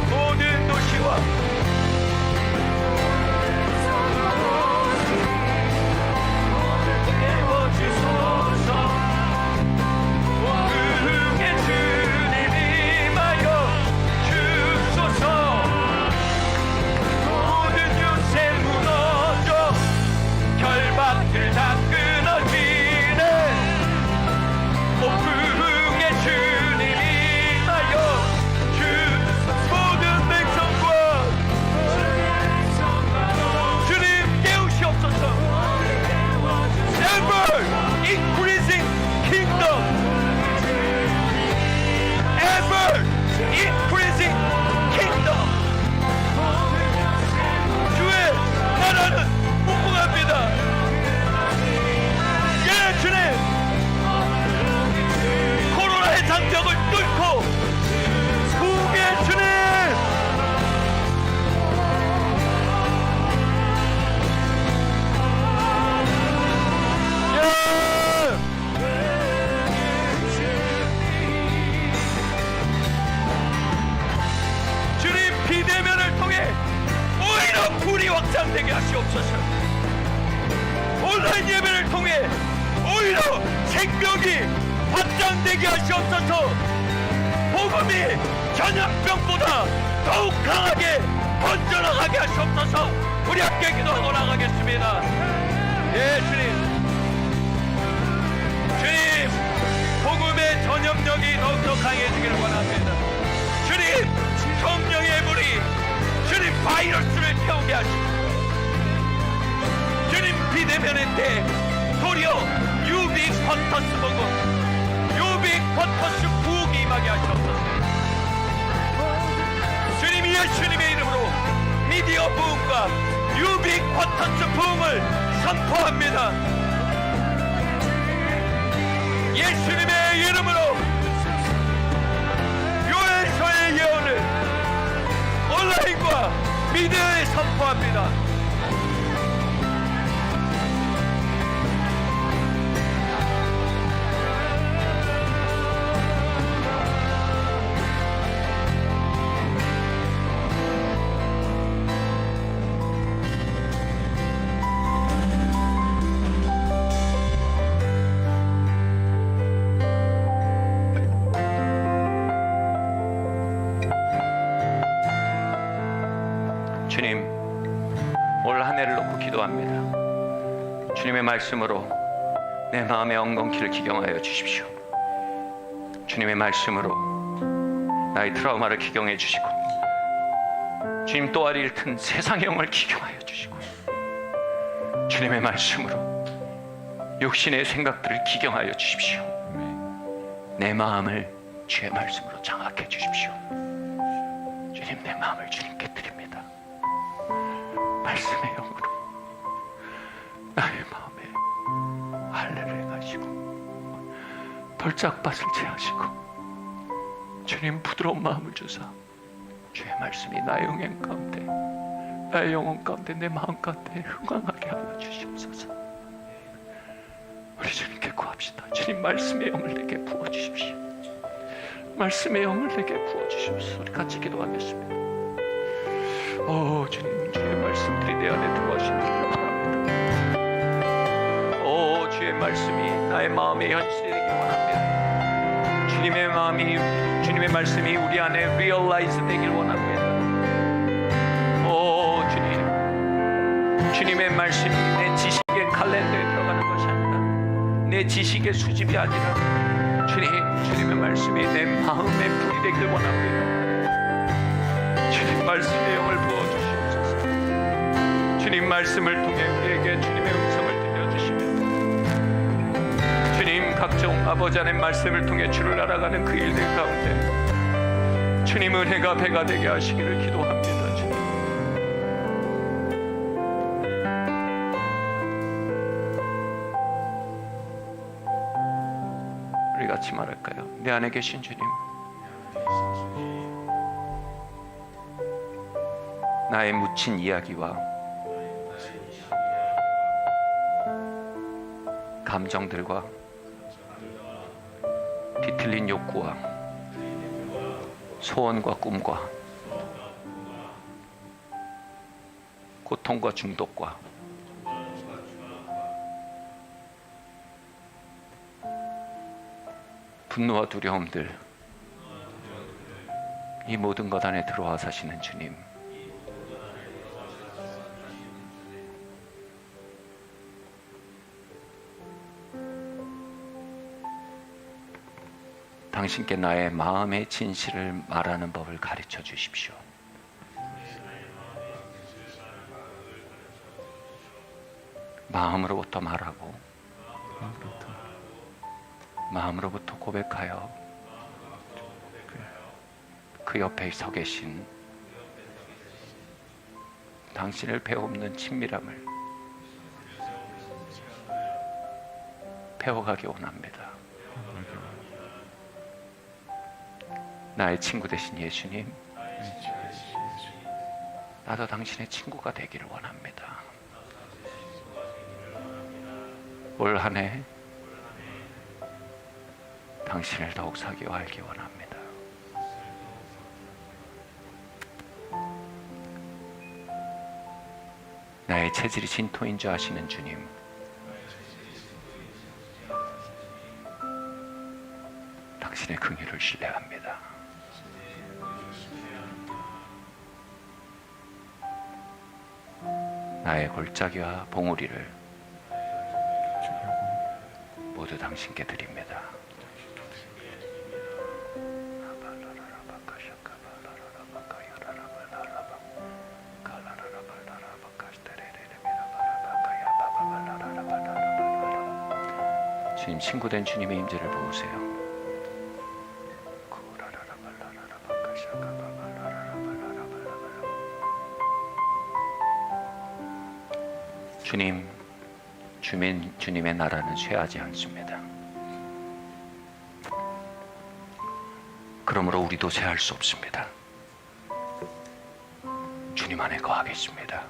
모든 도시와 increasing kingdom, ever increasing kingdom. 주의 나라는 무궁합니다. 예, 주님. 코로나의 장벽을 뚫고 부흥의 주님. 비대면을 통해 오히려 불이 확장되게 하시옵소서. 온라인 예배를 통해 오히려 생명이 확장되게 하시옵소서. 복음이 전염병보다 더욱 강하게 번져나가게 하시옵소서. 우리 함께 기도하고 나가겠습니다. 예, 주님. 주님, 복음의 전염력이 더욱더 강해지기를 원합니다. 주님, 성령의 불이 주님 바이러스를 태우게 하시고 주님 비대면의 때 도리어 유비쿼터스 복음, 유비쿼터스 부흥이 임하게 하시옵소서. 주님 예수님의 이름으로 미디어 부흥과 유비쿼터스 부흥을 선포합니다. 예수님의 이름으로 요엘서의 예언을 온라인과 미디어에 선포합니다. 주님, 올 한 해를 놓고 기도합니다. 주님의 말씀으로 내 마음의 엉겅퀴를 기경하여 주십시오. 주님의 말씀으로 나의 트라우마를 기경해 주시고 주님 또아리 잃던 세상의 영을 기경하여 주시고 주님의 말씀으로 육신의 생각들을 기경하여 주십시오. 내 마음을 주의 말씀으로 장악해 주십시오. 주님, 내 마음을 주님께 드립니다. 말씀의 영으로 나의 마음에 할례를 행하시고 벌짝밭을 제하시고 주님 부드러운 마음을 주사 주의 말씀이 나의 영행 가운데 나의 영혼 가운데 내 마음 가운데 흥황하게 하여 주시옵소서. 우리 주님께 구합시다. 주님 말씀의 영을 내게 부어주십시오. 말씀의 영을 내게 부어주십시오. 우리 같이 기도하겠습니다. 오 주님, 주의 말씀들이 내 안에 들어가시기를 원합니다. 오 주의 말씀이 나의 마음에 현실이 되기 원합니다. 주님의 말씀이 우리 안에 realize 되길 원합니다. 오 주님, 주님의 말씀이 내 지식의 칼렌더에 들어가는 것이 아니라 내 지식의 수집이 아니라 주님의 말씀이 내 마음의 불이 되길 원합니다. 주님 말씀의 영을 부어주시옵소서. 주님 말씀을 통해 우리에게 주님의 음성을 들려주시며 주님 각종 아버지 하나님 말씀을 통해 주를 알아가는 그 일들 가운데 주님 은혜가 배가 되게 하시기를 기도합니다. 주님 같이 말할까요? 내 안에 계신 주님, 나의 묻힌 이야기와 감정들과 뒤틀린 욕구와 소원과 꿈과 고통과 중독과 분노와 두려움들, 이 모든 것 안에 들어와 사시는 주님, 당신께 나의 마음의 진실을 말하는 법을 가르쳐 주십시오. 마음으로부터 말하고 마음으로부터 고백하여 그 옆에 서 계신 당신을 배움는 친밀함을 배워가기 원합니다. 나의 친구 되신 예수님, 나도 당신의 친구가 되기를 원합니다. 올 한 해 당신을 더욱 사귀어 알기 원합니다. 나의 체질이 진토인 줄 아시는 주님, 당신의 긍휼을 신뢰합니다. 나의 골짜기와 봉우리를 모두 당신께 드립니다. 주님, 친구된 주님의 임재를 부으세요. 주님의 나라는 쇠하지 않습니다. 그러므로 우리도 쇠할 수 없습니다. 주님 안에 거하겠습니다.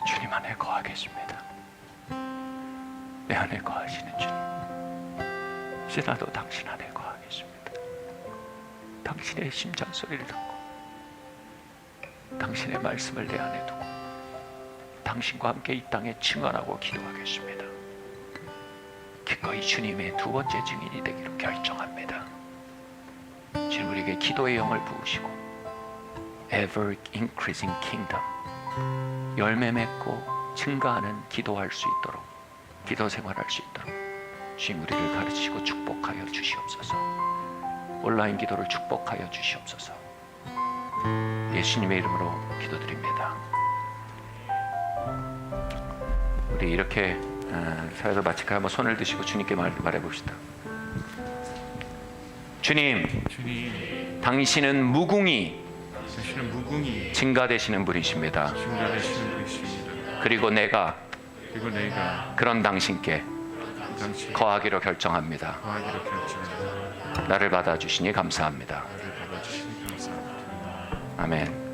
주님 안에 거하겠습니다. 내 안에 거하시는 주님, 이제 나도 당신 안에 거하겠습니다. 당신의 심장 소리를 듣고 당신의 말씀을 내 안에 두고 당신과 함께 이 땅에 증언하고 기도하겠습니다. 기꺼이 주님의 두 번째 증인이 되기로 결정합니다. 주님, 우리에게 기도의 영을 부으시고 ever increasing kingdom, 열매 맺고 증가하는 기도할 수 있도록, 기도 생활할 수 있도록 주님 우리를 가르치시고 축복하여 주시옵소서. 온라인 기도를 축복하여 주시옵소서. 예수님의 이름으로 기도드립니다. 우리 이렇게 사회를 마칠까요? 한번 손을 드시고 주님께 말해봅시다. 주님, 당신은 무궁히 증가되시는 분이십니다. 그리고 내가 그런 당신께 거하기로 결정합니다. 나를 받아주시니 감사합니다. 아멘.